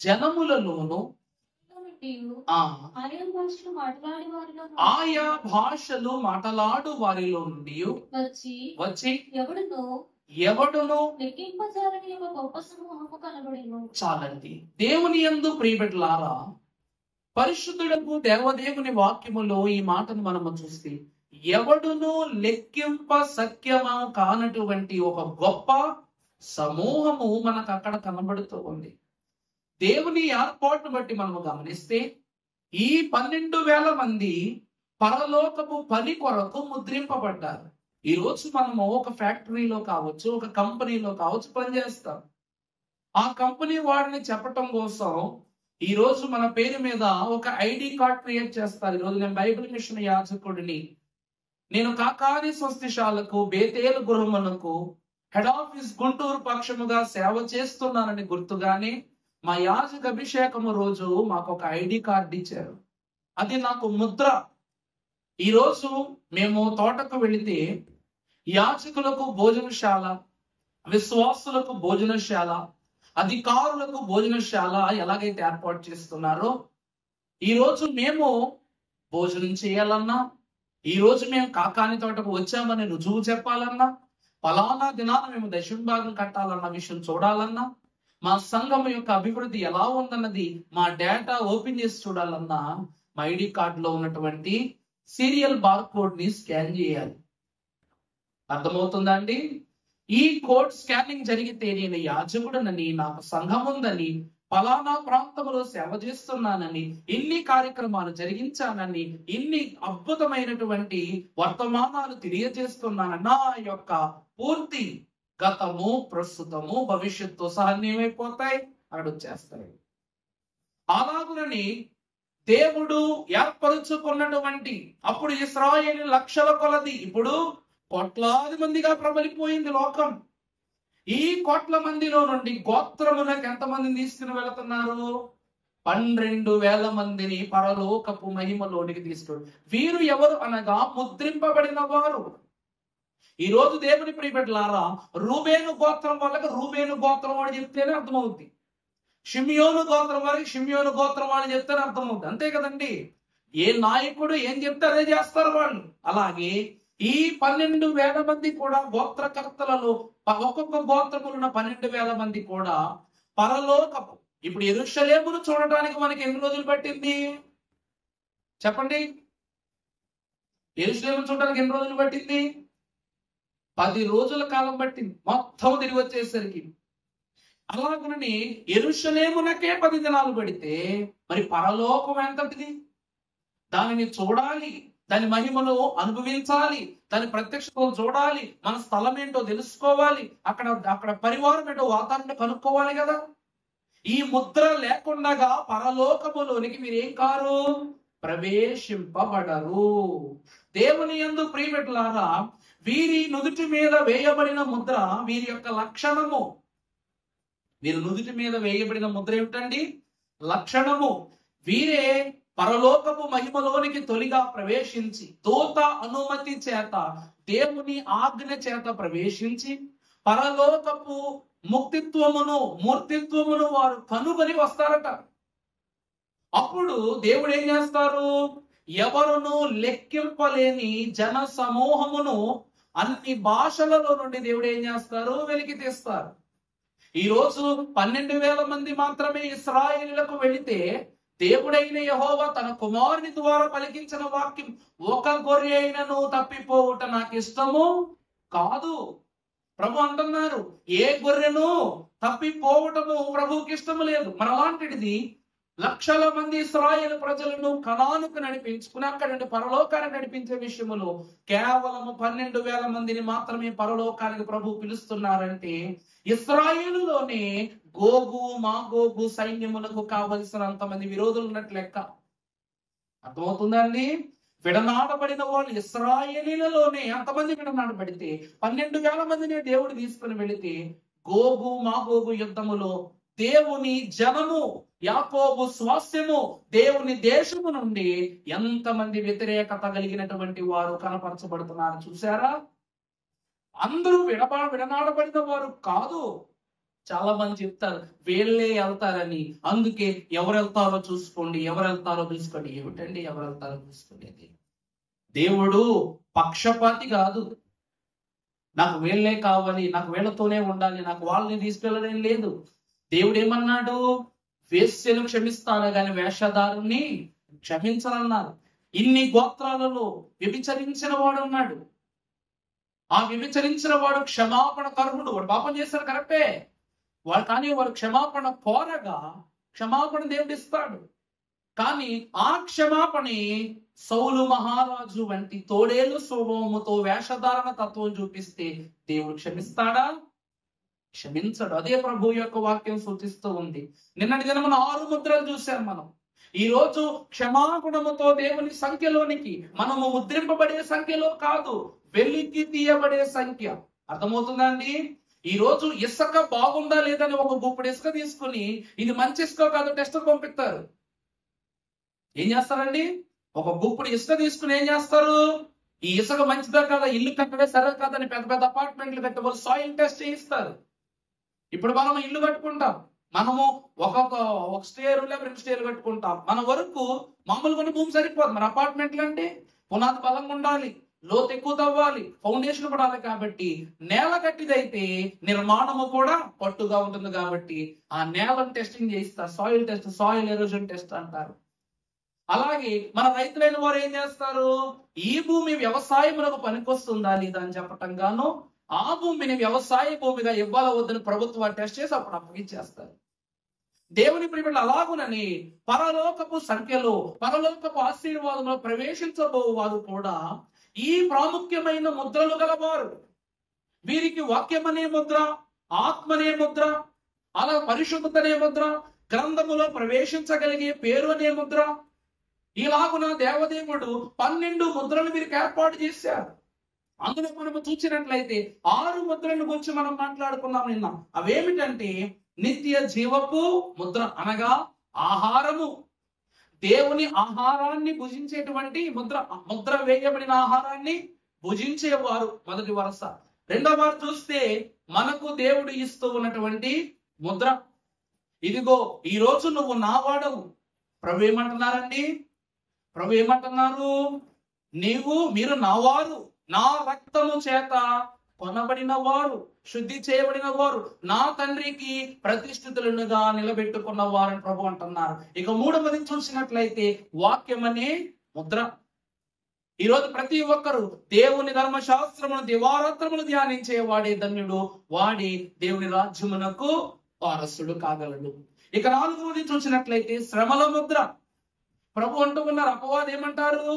జనములలోను ఆ ఆయా భాషలు మాట్లాడు వారిలో నుండి వచ్చి ఎవడును చాలండి. దేవుని యందు ప్రియబిడ్డలారా, పరిశుద్ధులకు దేవదేవుని వాక్యములో ఈ మాటను మనము చూస్తే, ఎవడును లెక్కింప సఖ్యము కానటువంటి ఒక గొప్ప సమూహము మనకు అక్కడ కనబడుతూ ఉంది. దేవుని ఏర్పాటును బట్టి మనము గమనిస్తే ఈ 12,000 మంది పరలోకపు పని కొరకు ముద్రింపబడ్డారు. ఈ రోజు మనము ఒక ఫ్యాక్టరీలో కావచ్చు, ఒక కంపెనీలో కావచ్చు పనిచేస్తాం. ఆ కంపెనీ వాడిని చెప్పటం కోసం ఈ రోజు మన పేరు మీద ఒక ఐడి కార్డ్ క్రియేట్ చేస్తారు. ఈరోజు నేను బైబిల్ మిషన్ యాజకుడిని, నేను కాకాని స్వస్తిశాలకు, బేతేలు గృహమునకు హెడ్ ఆఫీస్ గుంటూరు పక్షముగా సేవ చేస్తున్నానని గుర్తుగానే మా యాజక అభిషేకము రోజు మాకు ఒక ఐడి కార్డు ఇచ్చారు. అది నాకు ముద్ర. ఈ రోజు మేము తోటకు వెళితే యాజకులకు భోజనశాల, విశ్వాసులకు భోజనశాల, అధికారులకు భోజనశాల ఎలాగైతే ఏర్పాటు చేస్తున్నారో, ఈ రోజు మేము భోజనం చేయాలన్నా, ఈ రోజు మేము కాకాని తోటకు వచ్చామని రుజువు చెప్పాలన్నా, ఫలానా దినాన మేము దశంభాగం కట్టాలన్న విషయం చూడాలన్నా, మా సంఘం యొక్క అభివృద్ధి ఎలా ఉందన్నది మా డేటా ఓపెన్ చేసి చూడాలన్నా, మా ఐడి కార్డులో ఉన్నటువంటి సీరియల్ బార్ కోడ్ ని స్కాన్ చేయాలి. అర్థమవుతుందా అండి? ఈ కోడ్ స్కానింగ్ జరిగితే నేను యాజకుడనని, నాకు సంఘం ఉందని, ఫలానా ప్రాంతంలో సేవ చేస్తున్నానని, ఇన్ని కార్యక్రమాలు జరిగించానని, ఇన్ని అద్భుతమైనటువంటి వర్తమానాలు తెలియజేస్తున్నానని నా యొక్క పూర్తి గతము, ప్రస్తుతము, భవిష్యత్తు సహా ఏమైపోతాయి, అక్కడ వచ్చేస్తాయి. అలాగునని దేవుడు ఏర్పరుచుకున్నటువంటి, అప్పుడు ఇశ్రాయేలు లక్షల కొలది, ఇప్పుడు కోట్లాది మందిగా ప్రబలిపోయింది లోకం. ఈ కోట్ల మందిలో నుండి గోత్రమునకు ఎంతమందిని తీసుకుని వెళుతున్నారు? 12,000 మందిని పరలోకపు మహిమలోనికి తీసుకుని. వీరు ఎవరు అనగా ముద్రింపబడిన వారు. ఈ రోజు దేవుని ప్రియబిడ్డలారా, రూబేను గోత్రం వాళ్ళకి రూబేను గోత్రం వాడు చెప్తేనే అర్థమవుద్ది, షిమియోను గోత్రం వారికి షిమియోను గోత్రం వాళ్ళు చెప్తేనే అర్థమవుద్ది. అంతే కదండి. ఏ నాయకుడు ఏం చెప్తే అదే చేస్తారు వాళ్ళు. అలాగే ఈ 12,000 మంది కూడా గోత్రకర్తలలో ఒక్కొక్క గోత్రములు ఉన్న 12,000 మంది కూడా పరలోకపు. ఇప్పుడు యెరూషలేమును చూడటానికి మనకి ఎన్ని రోజులు పట్టింది చెప్పండి? యెరూషలేమును చూడటానికి ఎన్ని రోజులు పట్టింది? 10 రోజుల కాలం పట్టింది మొత్తం తిరిగి వచ్చేసరికి. అలాగని యెరూషలేమునకే 10 దినాలు పడితే మరి పరలోకం ఎంతటిది? దానిని చూడాలి, దాని మహిమను అనుభవించాలి, దాని ప్రత్యక్షతను చూడాలి, మన స్థలం ఏంటో తెలుసుకోవాలి, అక్కడ పరివారం ఏంటో వాతావరణం కనుక్కోవాలి కదా. ఈ ముద్ర లేకుండా పరలోకములోనికి మీరేం కారు, ప్రవేశింపబడరు. దేవుని యందు ప్రియబిడ్డలారా, వీరి నుదుటి మీద వేయబడిన ముద్ర వీరి యొక్క లక్షణము. వీరి నుదుటి మీద వేయబడిన ముద్ర ఏమిటండి? లక్షణము. వీరే పరలోకపు మహిమలోనికి తొలిగా ప్రవేశించి, దూత అనుమతి చేత, దేవుని ఆజ్ఞ చేత ప్రవేశించి, పరలోకపు ముక్తిత్వమును, మూర్తిత్వమును వారు కనుగొని వస్తారట. అప్పుడు దేవుడు ఏం చేస్తారు? ఎవరును లెక్కింపలేని జన సమూహమును అన్ని భాషలలో నుండి దేవుడు ఏం చేస్తారు? వెలికి తీస్తారు. ఈ రోజు 12,000 మంది మాత్రమే ఇశ్రాయేలులకు వెళితే, దేవుడైన యెహోవా తన కుమారుని ద్వారా పలికించిన వాక్యం, ఒక గొర్రె అయినను తప్పిపోవుట నాకు ఇష్టము కాదు. ప్రభు అంటున్నారు, ఏ గొర్రెను తప్పిపోవటము ప్రభువుకి ఇష్టము లేదు. మరి అలాంటిది లక్షల మంది ఇశ్రాయేలు ప్రజలను కనానుకు నడిపించుకుని అక్కడ నుండి పరలోకాన్ని నడిపించే విషయములో కేవలము 12,000 మందిని మాత్రమే పరలోకానికి ప్రభు పిలుస్తున్నారంటే, ఇశ్రాయేలులోనే గోగు మాగోగు సైన్యములకు కావలసినంత మంది విరోధులు ఉన్నట్లు లెక్క. అర్థమవుతుందా అండి? విడనాడబడిన వాళ్ళు ఇశ్రాయేలీలలోనే ఎంతమంది విడనాడబడితే 12,000 మందిని దేవుడు తీసుకుని వెళితే, గోగు మాగోగు యుద్ధములో దేవుని జనము, యాకోబు స్వాస్యము, దేవుని దేశము నుండి ఎంతమంది వ్యతిరేకత కలిగినటువంటి వారు కనపరచబడుతున్నారు చూసారా? అందరూ విడనాడబడిన వారు కాదు. చాలా మంది చెప్తారు వీళ్ళే వెళ్తారని, అందుకే ఎవరు వెళ్తారో చూసుకోండి, ఎవరు వెళ్తారో చూసుకోండి. ఏమిటండి ఎవరు వెళ్తారో చూసుకునేది? దేవుడు పక్షపాతి కాదు. నాకు వీళ్ళే కావాలి, నాకు వీళ్ళతోనే ఉండాలి, నాకు వాళ్ళని తీసుకెళ్ళడం లేదు. దేవుడు ఏమన్నాడు? వేశ్యను క్షమిస్తాను కానీ వేషధారుని క్షమించనన్నారు. ఇన్ని గోత్రాలలో వ్యభిచరించిన వాడు ఉన్నాడు. ఆ వ్యభిచరించిన వాడు క్షమాపణ కర్ముడు. వాడు పాపం చేశారు కరెక్టే, కానీ వాడు క్షమాపణ కోరగా క్షమాపణ దేవుడు ఇస్తాడు. కానీ ఆ క్షమాపణి సౌలు మహారాజు వంటి తోడేలు స్వభావముతో వేషధారణ తత్వం చూపిస్తే దేవుడు క్షమిస్తాడా? క్షమించడు. అదే ప్రభు యొక్క వాక్యం సూచిస్తూ ఉంది. నిన్నటి దినమున 6 ముద్రలు చూశాం మనం. ఈ రోజు క్షమాగుణముతో దేవుని సంఖ్యలోనికి మనము ముద్రింపబడే సంఖ్యలో కాదు, వెలికి తీయబడే సంఖ్య. అర్థమవుతుందా అండి? ఈ రోజు ఇసుక బాగుందా లేదని ఒక గుప్పుడు ఇసుక తీసుకుని ఇది మంచి ఇసుక కాదు టెస్ట్ పంపిస్తారు. ఏం చేస్తారండి? ఒక గుప్పుడు ఇసుక తీసుకుని ఏం చేస్తారు? ఈ ఇసుక మంచిదా కదా, ఇల్లు కట్టడే సరే కాదని పెద్ద పెద్ద అపార్ట్మెంట్లు కట్టబోలు సాయిల్ టెస్ట్ చేయిస్తారు. ఇప్పుడు మనం ఇల్లు కట్టుకుంటాం, మనము ఒక స్టేర్ లేదా 2 స్టేర్లు కట్టుకుంటాం. మన వరకు మామూలుగా భూమి సరిపోదు. మన అపార్ట్మెంట్లు అంటే పునాది బలంగా ఉండాలి, లోతు ఎక్కువ తవ్వాలి, ఫౌండేషన్ పడాలి. కాబట్టి నేల కట్టిదైతే నిర్మాణము కూడా పట్టుగా ఉంటుంది. కాబట్టి ఆ నేలను టెస్టింగ్ చేయిస్తారు, soil test, soil erosion test అంటారు. అలాగే మన రైతులైన వారు ఏం చేస్తారు? ఈ భూమి వ్యవసాయములకు పనికొస్తుందా లేదా అని చెప్పటం గాను ఆ భూమిని వ్యవసాయ భూమిగా ఇవ్వాల వద్దని ప్రభుత్వం టెస్ట్ చేసి అప్పుడు అప్పగించేస్తారు. దేవుని ప్రియబిడ్డలు అలాగునని పరలోకపు సంఖ్యలో, పరలోకపు ఆశీర్వాదంలో ప్రవేశించబోవారు కూడా ఈ ప్రాముఖ్యమైన ముద్రలు గలవారు. వీరికి వాక్యమనే ముద్ర, ఆత్మనే ముద్ర, అలా పరిశుద్ధతనే ముద్ర, గ్రంథములో ప్రవేశించగలిగే పేరు అనే ముద్ర. ఇలాగున దేవదేవుడు 12 ముద్రలు వీరికి ఏర్పాటు చేశారు. అందులో మనము చూసినట్లయితే 6 ముద్రల గురించి మనం మాట్లాడుకున్నాం నిన్న. అవేమిటంటే నిత్య జీవపు ముద్ర, అనగా ఆహారము, దేవుని ఆహారాన్ని భుజించేటువంటి ముద్ర. ముద్ర వేయబడిన ఆహారాన్ని భుజించేవారు మొదటి వరుస. రెండవ వారు చూస్తే మనకు దేవుడు ఇస్తూ ఉన్నటువంటి ముద్ర. ఇదిగో ఈ రోజు నువ్వు నా వాడవు. ప్రభు ఏమంటున్నారండి? ప్రభు ఏమంటున్నారు? మీరు నా వారు, నా రక్తము చేత కొనబడిన వారు, శుద్ధి చేయబడిన వారు, నా తండ్రికి ప్రతిష్ఠితులుగా నిలబెట్టుకున్న వారని ప్రభు అంటున్నారు. ఇక 3వది చూసినట్లయితే వాక్యమనే ముద్ర. ఈరోజు ప్రతి ఒక్కరు దేవుని ధర్మశాస్త్రమును దివారాత్రములు ధ్యానించే వాడే ధన్యుడు, వాడి దేవుని రాజ్యమునకు వారసుడు కాగలడు. ఇక 4వది చూసినట్లయితే శ్రమల ముద్ర. ప్రభు అంటూ ఉన్నారు. అపవాది ఏమంటారు?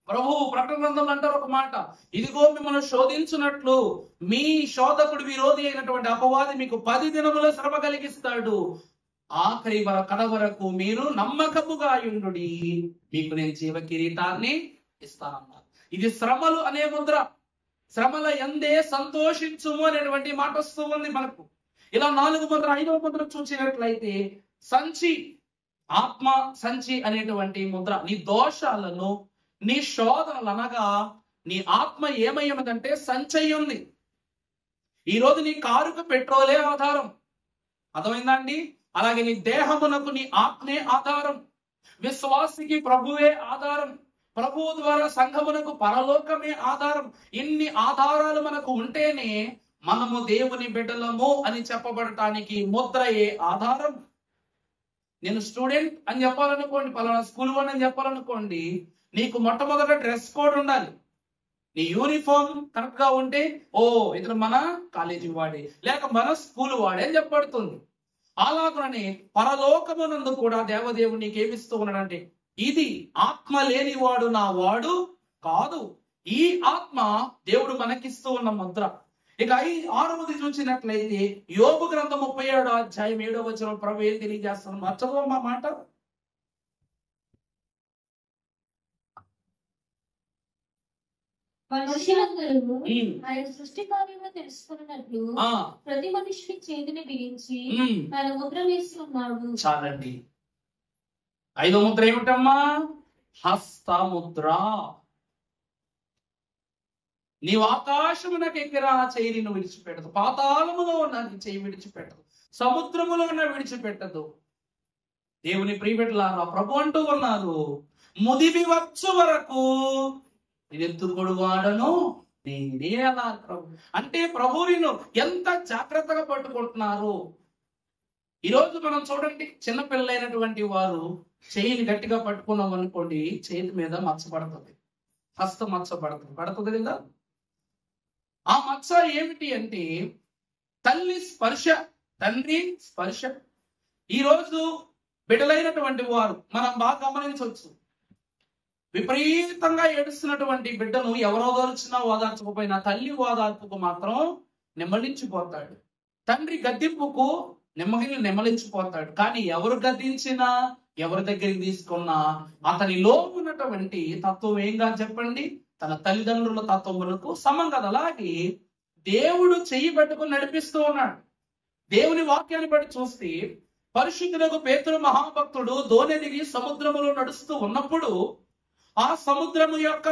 ప్రభు ప్రకటన గ్రంథంలో అంటారు ఒక మాట, ఇదిగో మిమ్మల్ని శోధించున్నట్లు మీ శోధకుడు విరోధి అయినటువంటి అపవాది మీకు 10 దినముల శ్రమ కలిగిస్తాడు, ఆఖరి కడవరకు మీరు నమ్మకముగా యుండుడి, మీకు నేను జీవ కిరీటాన్ని ఇస్తానన్నారు. ఇది శ్రమలు అనే ముద్ర. శ్రమల యందే సంతోషించుము అనేటువంటి మాట వస్తూ ఉంది మనకు. ఇలా 4 ముద్ర. 5వ ముద్ర చూసినట్లయితే సంచి, ఆత్మ సంచి అనేటువంటి ముద్ర. నీ దోషాలను, నీ శోధనలు, అనగా నీ ఆత్మ ఏమై ఉన్నదంటే సంచయి ఉంది. ఈరోజు నీ కారుకు పెట్రోలే ఆధారం, అర్థమైందా అండి? అలాగే నీ దేహమునకు నీ ఆత్మే ఆధారం, విశ్వాసికి ప్రభువే ఆధారం, ప్రభువు ద్వారా సంఘమునకు పరలోకమే ఆధారం. ఇన్ని ఆధారాలు మనకు ఉంటేనే మనము దేవుని బిడ్డలము అని చెప్పబడటానికి ముద్రయే ఆధారం. నేను స్టూడెంట్ అని చెప్పాలనుకోండి, పలానా స్కూల్ వాడిని అని చెప్పాలనుకోండి, నీకు మొట్టమొదట డ్రెస్ కోడ్ ఉండాలి. నీ యూనిఫామ్ కరెక్ట్ గా ఉంటే ఓ ఇతను మన కాలేజీ వాడే, లేక మన స్కూల్ వాడే అని చెప్పబడుతుంది. అలాగనే పరలోకమునందు కూడా దేవదేవుడు నీకు ఏమిస్తూ ఉన్నాడంటే, ఇది ఆత్మ లేనివాడు నా వాడు కాదు. ఈ ఆత్మ దేవుడు మనకిస్తూ ఉన్న ముద్ర. ఇక 6వది చూసినట్లయితే యోబు గ్రంథం 37వ అధ్యాయం 7వ వచనం ప్రభు ఏం తెలియజేస్తున్నాడు? మర్చిపో మా మాట. మనుషులందరూ ఆయన సృష్టి కార్యంలో తెలుసుకున్నట్లు ప్రతి మనిషిని చేతిని బిగించి ఆయన ముద్ర వేసి ఉన్నాడు. చాలండి. 5వ ముద్ర ఏమిటమ్మా? హస్తముద్ర. నీవు ఆకాశమునకు ఎక్కిరా, చేయి నిన్ను విడిచిపెట్టదు, పాతాళములో ఉన్న నీ చేయి విడిచిపెట్టదు. సముద్రములోన విడిచిపెట్టదు. దేవుని ప్రియబిడ్డలారా, ప్రభు అంటూ ఉన్నారు, ముదిమి వచ్చు వరకు ఎత్తుకొడు వాడను నేనే అన్నారు ప్రభు. అంటే ప్రభు నిన్ను ఎంత జాగ్రత్తగా పట్టుకుంటున్నారు. ఈరోజు మనం చూడండి, చిన్నపిల్లలైనటువంటి వారు చేయిని గట్టిగా పట్టుకున్నాం అనుకోండి, చేతి మీద మచ్చ పడుతుంది, హస్తం మచ్చ పడుతుంది కదా. ఆ మచ్చ ఏమిటి అంటే తల్లి స్పర్శ, తండ్రి స్పర్శ. ఈరోజు బిడ్డలైనటువంటి వారు మనం బాగా గమనించవచ్చు, విపరీతంగా ఏడుస్తున్నటువంటి బిడ్డను ఎవరో ఓదార్చినా ఓదార్చకపోయినా తల్లి ఓదార్పుకు మాత్రం నెమ్మలించిపోతాడు, తండ్రి గద్దింపుకు నెమ్మలించిపోతాడు. కానీ ఎవరు గద్దించినా, ఎవరి దగ్గరికి తీసుకున్నా అతనిలో ఉన్నటువంటి తత్వం ఏంగా చెప్పండి, తన తల్లిదండ్రుల తత్వములకు సమం కదా. అలాగే దేవుడు చెయ్యి పట్టుకుని నడిపిస్తూ ఉన్నాడు. దేవుని వాక్యాన్ని బట్టి చూస్తే పరిశుద్ధులకు పేతురు మహాభక్తుడు దోణి దిగి సముద్రములో నడుస్తూ ఉన్నప్పుడు ఆ సముద్రము యొక్క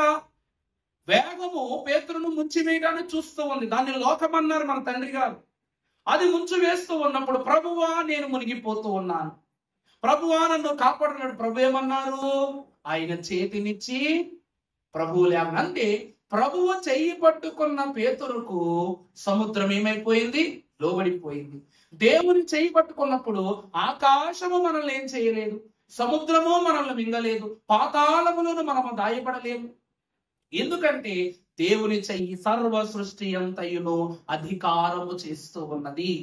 వేగము పేతురును ముంచి వేయడానికి చూస్తూ ఉంది. దాన్ని లోకమన్నారు మన తండ్రి గారు. అది ముంచి వేస్తూ ఉన్నప్పుడు, ప్రభువా నేను మునిగిపోతూ ఉన్నాను, ప్రభువా నన్ను కాపాడున్నాడు. ప్రభు ఏమన్నారు, ఆయన చేతినిచ్చి ప్రభువు లేవని. అంటే ప్రభువు చెయ్యి పట్టుకున్న పేతురుకు సముద్రం ఏమైపోయింది, లోబడిపోయింది. దేవుని చెయ్యి పట్టుకున్నప్పుడు ఆకాశము మనల్ని ఏం చేయలేదు, సముద్రము మనల్ని మింగలేదు, పాతాళములను మనము దాయపడలేము. ఎందుకంటే దేవుని చెయ్యి సర్వ సృష్టి అంతయును అధికారము చేస్తూ ఉన్నది.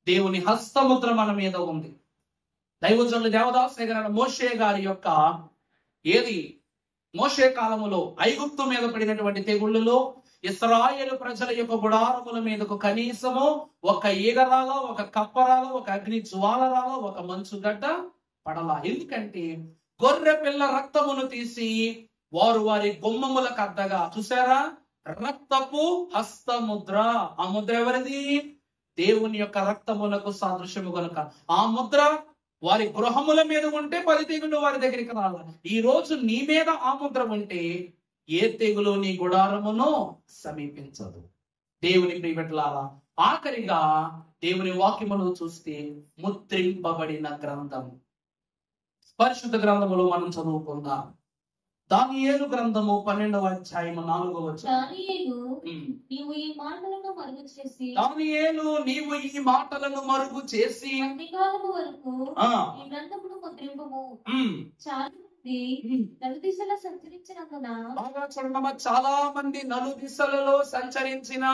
దేవుని హస్తముద్ర మన మీద ఉంది. దైవజనులు దేవదాస్ దగ్గర మోషే గారి యొక్క మోషే కాలములో ఐగుప్తు మీద పడినటువంటి తెగుళ్ళలో ఇశ్రాయేలు ప్రజల యొక్క గుడారముల మీదకు కనీసము ఒక ఈగరాల, ఒక కప్పరాల, ఒక అగ్ని జ్వాలరాల, ఒక మంచుగడ్డ పడలా. ఎందుకంటే గొర్రె పిల్ల రక్తమును తీసి వారు వారి గుమ్మములకు అద్దగా, చూసారా, రక్తపు హస్తముద్ర. ఆ ముద్ర ఎవరిది, దేవుని యొక్క రక్తములకు సాదృశ్యము కనుక ఆ ముద్ర వారి గృహముల మీద ఉంటే 10 తెగులు వారి దగ్గరికి రావాలి. ఈ రోజు నీ మీద ఆ ముద్ర ఉంటే ఏ తెగులు నీ గుడారమును సమీపించదు. దేవుని ప్రియబిడ్డలారా, ఆఖరిగా దేవుని వాక్యమును చూస్తే ముద్రింపబడిన గ్రంథం, పరిశుద్ధ గ్రంథములో మనం చదువుకుందాం. దానియేలు గ్రంథము 12వ అధ్యాయము 4వ వచనం. దానియేలు నీవు ఈ మాటలను మరుగు చేసి అంత్యకాలము వరకు ఈ గ్రంథమును ముద్రింపుము. చాలా మంది నలుదిశలో సంచరించినందున, బాగా చూడమ్మా, చాలా మంది నలుదిశలలో సంచరించినందున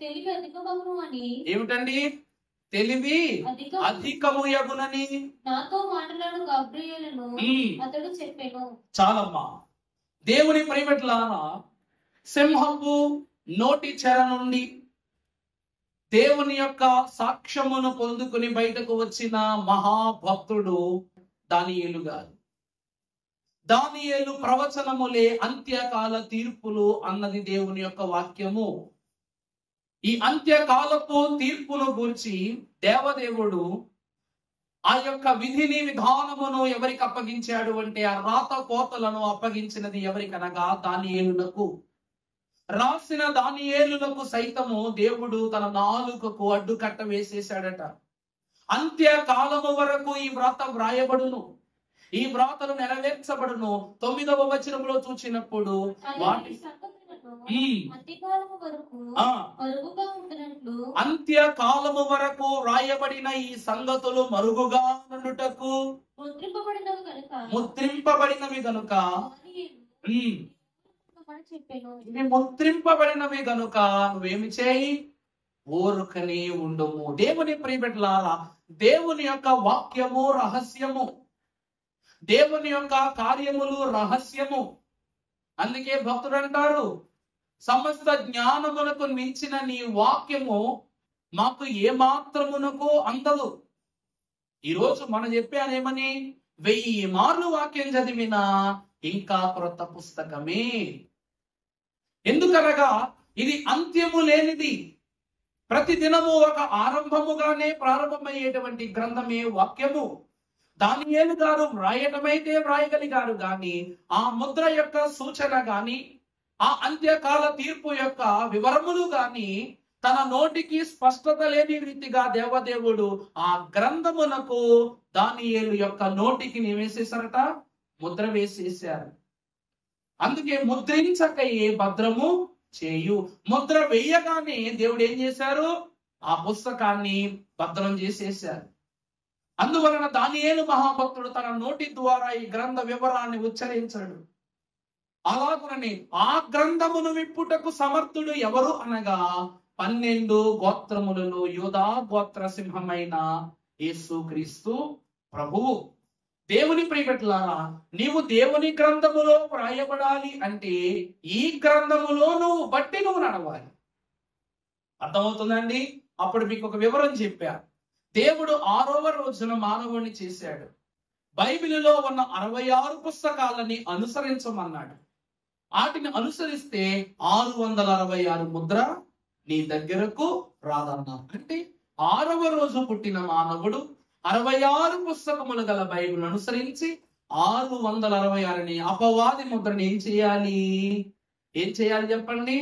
తెలివి అధికమగును అని. ఏమిటండి తెలివి అధికము యగునని నాతో మాట్లాడు గబ్రియేలును అతడు చెప్పెను. చాలమ్మా. దేవుని ప్రియబిడ్డలారా, సింహపు నోటి చెర నుండి దేవుని యొక్క సాక్ష్యమును పొందుకుని బయటకు వచ్చిన మహాభక్తుడు దానియేలు గారు. దానియేలు ప్రవచనములే అంత్యకాల తీర్పులు అన్నది దేవుని యొక్క వాక్యము. ఈ అంత్యకాలపు తీర్పును గూర్చి దేవదేవుడు ఆ యొక్క విధిని విధానమును ఎవరికి అప్పగించాడు అంటే ఆ రాత కోతలను అప్పగించినది ఎవరికనగా దానియేలునకు. రాసిన దానియేలునకు సైతము దేవుడు తన నాలుకకు అడ్డుకట్ట వేసేశాడట. అంత్యకాలము వరకు ఈ వ్రాత వ్రాయబడును, ఈ వ్రాతలు నెరవేర్చబడును. 9వ వచనంలో చూచినప్పుడు వాటి అంత్యకాలము వరకు రాయబడిన ఈ సంగతులు మరుగుగా నుండుటకు ముద్రింపబడినవి గనుక ముద్రింపబడినవి గనుక నువ్వేమి చేయి, ఊరుకనే ఉండము. దేవుని ప్రియబిడ్డలారా, దేవుని యొక్క వాక్యము రహస్యము, దేవుని యొక్క కార్యములు రహస్యము. అందుకే భక్తుడు అంటారు, సమస్త జ్ఞానమునకు మించిన నీ వాక్యము మాకు ఏమాత్రమునకు అందదు. ఈరోజు మనం చెప్పానేమని, 1000 మార్లు వాక్యం చదివినా ఇంకా క్రొత్త పుస్తకమే. ఎందుకనగా ఇది అంత్యము లేనిది, ప్రతి దినము ఒక ఆరంభముగానే ప్రారంభమయ్యేటువంటి గ్రంథమే వాక్యము. దానియేలు గారు వ్రాయటమైతే వ్రాయగలిగారు గాని ఆ ముద్ర యొక్క సూచన గాని ఆ అంత్యకాల తీర్పు యొక్క వివరములు గాని తన నోటికి స్పష్టత లేని రీతిగా దేవదేవుడు ఆ గ్రంథమునకు దానియేలు యొక్క నోటికి వేసేసారట, ముద్ర వేసేసారు. అందుకే ముద్రించకయే భద్రము చేయు. ముద్ర వేయగానే దేవుడు ఏం చేశారు? ఆ పుస్తకాన్ని భద్రం చేసేసారు. అందువలన దానియేలు మహాభక్తుడు తన నోటి ద్వారా ఈ గ్రంథ వివరాన్ని ఉచ్చరించాడు. అలాగునని ఆ గ్రంథమును విప్పుటకు సమర్థుడు ఎవరు అనగా 12 గోత్రములలో యూదా గోత్ర సింహమైన యేసుక్రీస్తు ప్రభువు. దేవుని ప్రియబిడ్డలారా, నీవు దేవుని గ్రంథములో వ్రాయబడాలి అంటే ఈ గ్రంథములో నువ్వు బట్టి నువ్వు నడవాలి. అర్థమవుతుందండి? అప్పుడు మీకు ఒక వివరం చెప్పా. దేవుడు 6వ రోజున మానవుడిని చేశాడు. బైబిలులో ఉన్న 66 పుస్తకాలని అనుసరించమన్నాడు. వాటిని అనుసరిస్తే 666 ముద్ర నీ దగ్గరకు రాదన్నాడు. అంటే 6వ రోజు పుట్టిన మానవుడు 66 పుస్తకములు గల బైబిల్ అనుసరించి 666ని అపవాది ముద్రని ఏం చేయాలి చెప్పండి?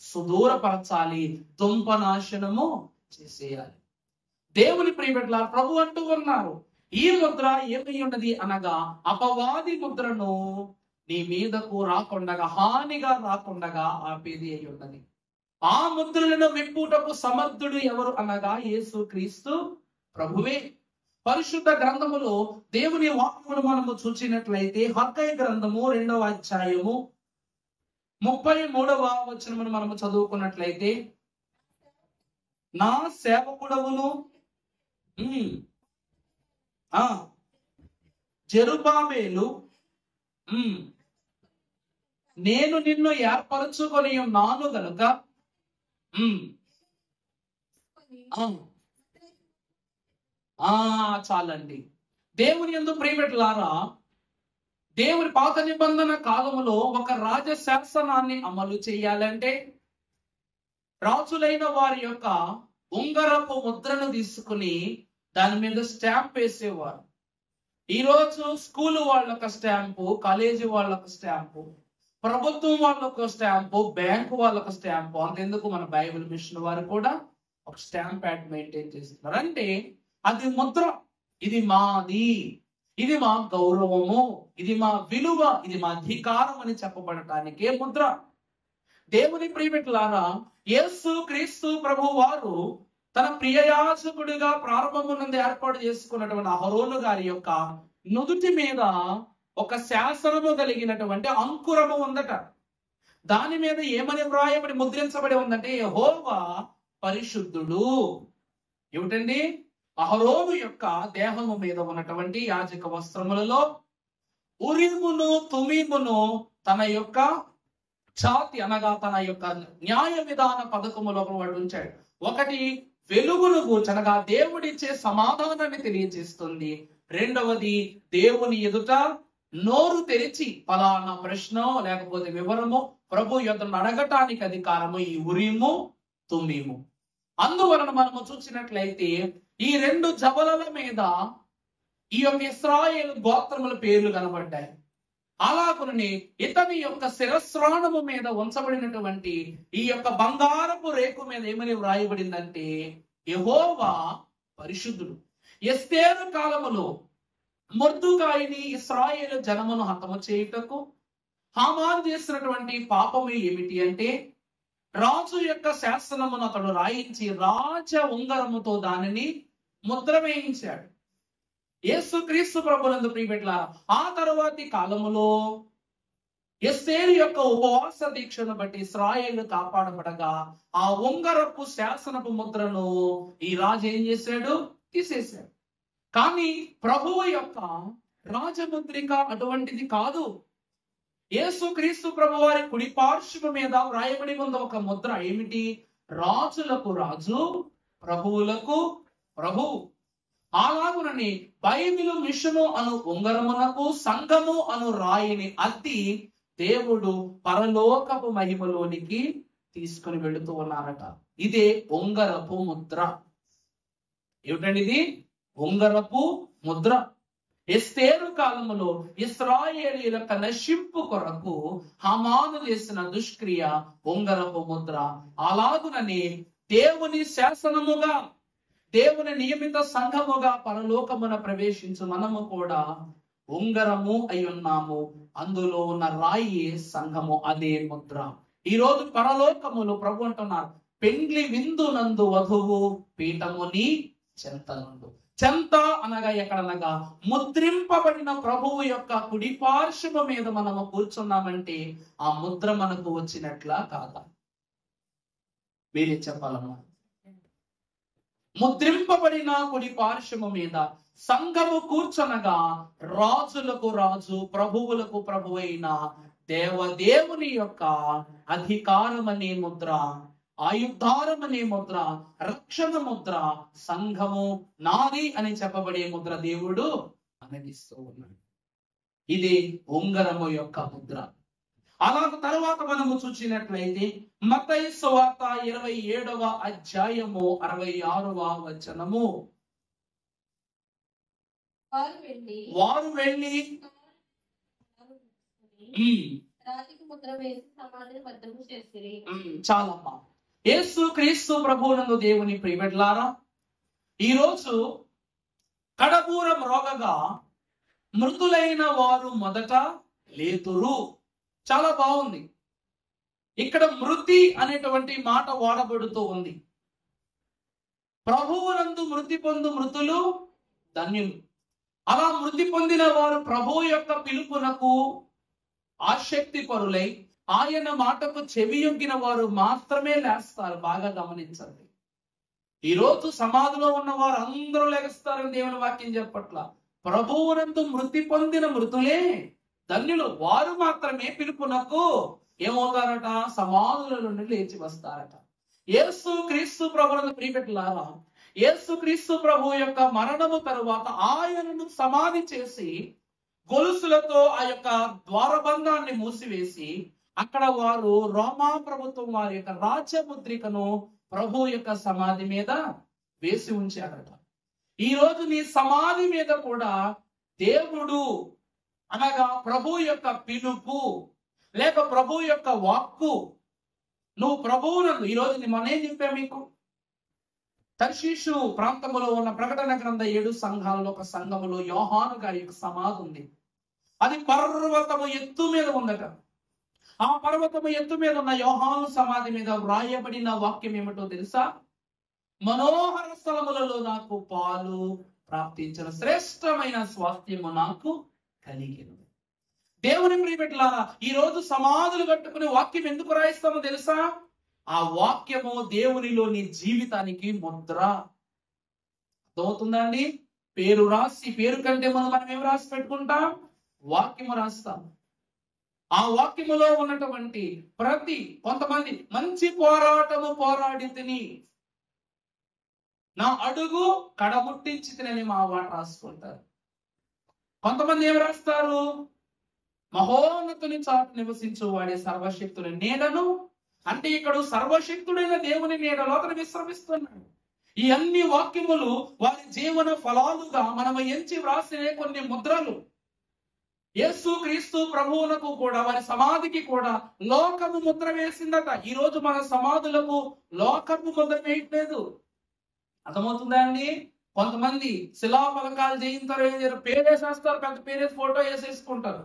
సుదూరపరచాలి, దుంపనాశనము చేసేయాలి. దేవుని ప్రియబిడ్డల ప్రభు అంటూ ఉన్నారు, ఈ ముద్ర ఏమై ఉన్నది అనగా అపవాది ముద్రను నీ మీదకు రాకుండగా, హానిగా రాకుండగా ఆపేది అయి ఉన్నది. ఆ ముద్రలను విప్పుటకు సమర్థుడు ఎవరు అనగా యేసుక్రీస్తు ప్రభువే. పరిశుద్ధ గ్రంథములో దేవుని వాక్యమును మనము చూచినట్లయితే హగ్గయి గ్రంథము 2వ అధ్యాయము 33వ వచనమును మనము చదువుకున్నట్లయితే, నా సేవకుడవును జెరుబాబేలు నేను నిన్ను ఏర్పరచుకొని ఉన్నాను గనుక చాలండి. దేవుని యందు ప్రియబిడ్డలారా, దేవుని పాత నిబంధన కాలములో ఒక రాజ శాసనాన్ని అమలు చేయాలంటే రాజులైన వారి యొక్క ఉంగరపు ముద్రను తీసుకుని దాని మీద స్టాంప్ వేసేవారు. ఈరోజు స్కూల్ వాళ్ళొక స్టాంపు, కాలేజీ వాళ్ళొక స్టాంపు, ప్రభుత్వం వాళ్ళొక స్టాంపు, బ్యాంకు వాళ్ళొక స్టాంపు, అంతెందుకు మన బైబిల్ మిషన్ వారు కూడా ఒక స్టాంప్ యాడ్ మెయింటైన్ చేస్తున్నారు. అంటే అది ముద్ర. ఇది మాది, ఇది మా గౌరవము, ఇది మా విలువ, ఇది మా అధికారం అని చెప్పబడటానికే ముద్ర. దేవుని ప్రియబిడ్డలారా, యేసుక్రీస్తు ప్రభు వారు తన ప్రియయాజకుడిగా ప్రారంభము నుండి ఏర్పాటు చేసుకున్నటువంటి అహరోను గారి యొక్క నుదుటి మీద ఒక శాసనము కలిగినటువంటి అంకురము ఉందట. దాని మీద ఏమని వ్రాయబడి ముద్రించబడి ఉందంటే యెహోవా పరిశుద్ధుడు. ఏమిటండి? అహరోను యొక్క దేహము మీద ఉన్నటువంటి యాజక వస్త్రములలో ఉరీమును తుమీమును తన యొక్క ఛాతి అనగా తన యొక్క న్యాయ విధాన పథకములో వాడు ఉంచాడు. ఒకటి వెలుగును గూర్చనగా దేవుడిచ్చే సమాధానాన్ని తెలియజేస్తుంది. రెండవది దేవుని ఎదుట నోరు తెరిచి ఫలానా ప్రశ్న లేకపోతే వివరము ప్రభు యొద్దను అడగటానికి అధికారము ఈ ఉరీము తుమీము. అందువలన మనము చూసినట్లయితే ఈ 2 జబలల మీద ఈ యొక్క ఇశ్రాయేలు గోత్రముల పేర్లు కనబడ్డాయి. అలాగునని ఇతని యొక్క శిరస్రాణము మీద ఉంచబడినటువంటి ఈ యొక్క బంగారపు రేకు మీద ఏమని వ్రాయబడిందంటే యెహోవా పరిశుద్ధుడు. ఎస్తేరు కాలములో మొర్దుకాయిని ఇశ్రాయేలు జనమును హతము చేయుటకు హామాను చేసినటువంటి పాపము ఏమిటి అంటే రాజు యొక్క శాసనమును అతడు రాయించి రాజ ఉంగరముతో దానిని ముద్ర వేయించాడు. యేసుక్రీస్తు ప్రభునందు ప్రియబిడ్డలారా, ఆ తరువాతి కాలములో ఎస్తేరు యొక్క ఉపవాస దీక్షను బట్టి ఇశ్రాయేలు కాపాడబడగా ఆ ఉంగరపు శాసనపు ముద్రను ఈ రాజు ఏం చేశాడు? తీసేశాడు. కానీ ప్రభువు యొక్క రాజముద్రిక అటువంటిది కాదు. యేసుక్రీస్తు ప్రభు వారి కుడి పార్శ్వము మీద వ్రాయబడి ఉన్న ఒక ముద్ర ఏమిటి? రాజులకు రాజు, ప్రభువులకు ప్రభువు. అలాగునని బైబిలు మిషను అను ఉంగరమునకు సంఘము అను రాయిని అద్ది దేవుడు పరలోకపు మహిమలోనికి తీసుకుని వెళుతూ ఉన్నారట. ఇదే ఉంగరపు ముద్ర. ఏమిటండి ఇది? ఉంగరపు ముద్ర. ఎస్తేరు కాలములో ఇశ్రాయేలీయుల నశింపు కొరకు హామాను చేసిన దుష్క్రియ ఉంగరపు ముద్ర. అలాగునని దేవుని శాసనముగా, దేవుని నియమిత సంఘముగా పరలోకమున ప్రవేశించు మనము కూడా ఉంగరము అయి ఉన్నాము. అందులో ఉన్న రాయి సంఘము, అదే ముద్ర. ఈ రోజు పరలోకములు ప్రభు అంటున్నారు, పెండ్లి విందునందు వధువు పీఠముని చెంతనందు. చెంత అనగా ఎక్కడనగా ముద్రింపబడిన ప్రభువు యొక్క కుడి పార్శ్వము మీద మనము కూర్చున్నామంటే ఆ ముద్ర మనకు వచ్చినట్లా కాదా? మీరే చెప్పాలమ్మా. ముద్రింపబడిన కుడి పార్శ్వము మీద సంఘము కూర్చొనగా రాజులకు రాజు, ప్రభువులకు ప్రభు అయిన దేవదేవుని యొక్క అధికారం అనే ముద్ర, ఆయుధారం అనే ముద్ర, రక్షణ ముద్ర, సంఘము నాది అని చెప్పబడే ముద్ర దేవుడు అనుగిస్తూ ఉన్నాడు. ఇది ఉంగరము యొక్క ముద్ర. అలా తర్వాత మనము చూసినట్లయితే మత్తయి సువార్త 27వ అధ్యాయము 66వ వచనము, వారు వెళ్ళి రాతికి ముద్ర వేసి సమాధిని భద్రము చేసిరి. చాలమ్మా. యేసు క్రీస్తు ప్రభువునందు దేవుని ప్రియబిడ్డలారా, ఈరోజు కడబూర మ్రోగగా మృతులైన వారు మొదట లేతురు. చాలా బాగుంది. ఇక్కడ మృతి అనేటువంటి మాట వాడబడుతూ ఉంది. ప్రభువునందు మృతి పొందు మృతులు ధన్యులు. అలా మృతి పొందిన వారు ప్రభు యొక్క పిలుపునకు ఆసక్తి పరులై ఆయన మాటకు చెవియొగ్గిన వారు మాత్రమే లేస్తారు. బాగా గమనించండి. ఈరోజు సమాధిలో ఉన్న వారు అందరూ లేస్తారని దేవుని వాక్యం చెప్పట్లా. ప్రభువునందు మృతి పొందిన మృతులే ధన్యులు. వారు మాత్రమే పిలుపునకు ఏమవుతారట? సమాధుల నుండి లేచి వస్తారట. యేసు క్రీస్తు ప్రభువునందు ప్రియబిడ్డలారా, యేసు క్రీస్తు ప్రభు యొక్క మరణము తరువాత ఆయనను సమాధి చేసి గొలుసులతో ఆ యొక్క ద్వారబంధాన్ని మూసివేసి అక్కడ వారు రోమా ప్రభుత్వం వారి యొక్క రాజ్యముద్రికను ప్రభు యొక్క సమాధి మీద వేసి ఉంచారట. ఈ రోజు నీ సమాధి మీద కూడా దేవుడు అనగా ప్రభు యొక్క పిలుపు లేక ప్రభు యొక్క వాక్కు, నువ్వు ప్రభువునందు ఈరోజు మనే నింపా మీకు. తర్షీషు ప్రాంతంలో ఉన్న ప్రకటన గ్రంథ 7 సంఘాలలో ఒక సంఘములో యోహాను గారి యొక్క సమాధి ఉంది. అది పర్వతము ఎత్తు మీద ఉందట. ఆ పర్వతము ఎత్తు మీద ఉన్న యోహాను సమాధి మీద వ్రాయబడిన వాక్యం ఏమిటో తెలుసా? మనోహర స్థలములలో నాకు పాలు ప్రాప్తించిన శ్రేష్టమైన స్వాస్థ్యము నాకు కలిగినది. దేవుని ప్రియబిడ్డలారా, ఈ రోజు సమాధులు కట్టుకునే వాక్యం ఎందుకు రాయిస్తామో తెలుసా? ఆ వాక్యము దేవునిలో నీ జీవితానికి ముద్ర. అర్థమవుతుందండి? పేరు రాసి, పేరు కంటే మనం ఏం రాసి పెట్టుకుంటాం? వాక్యము రాస్తాం. ఆ వాక్యములో ఉన్నటువంటి ప్రతి కొంతమంది మంచి పోరాటము పోరాడి తిని నా అడుగు కడముట్టించి తినని మా వాట రాసుకుంటారు. కొంతమంది ఏం రాస్తారు? మహోన్నతుని చాటు నివసించు వాడే సర్వశక్తుని నీడను, అంటే ఇక్కడ సర్వశక్తుడైన దేవుని నీడలో అతను విశ్రమిస్తున్నాడు. ఈ అన్ని వాక్యములు వారి జీవన ఫలాలుగా మనము ఎంచి వ్రాసిన కొన్ని ముద్రలు. యేసు క్రీస్తు ప్రభువునకు కూడా వారి సమాధికి కూడా లోకము ముద్ర వేసిందట. ఈ రోజు మన సమాధులకు లోకము ముద్ర వేయట్లేదు. అర్థమవుతుందా అండి? కొంతమంది శిలాఫలకాలు చేయించారు, ఏం చేయరు, పేరు వేసేస్తారు, పెద్ద పేరు ఫోటో వేసేసుకుంటారు.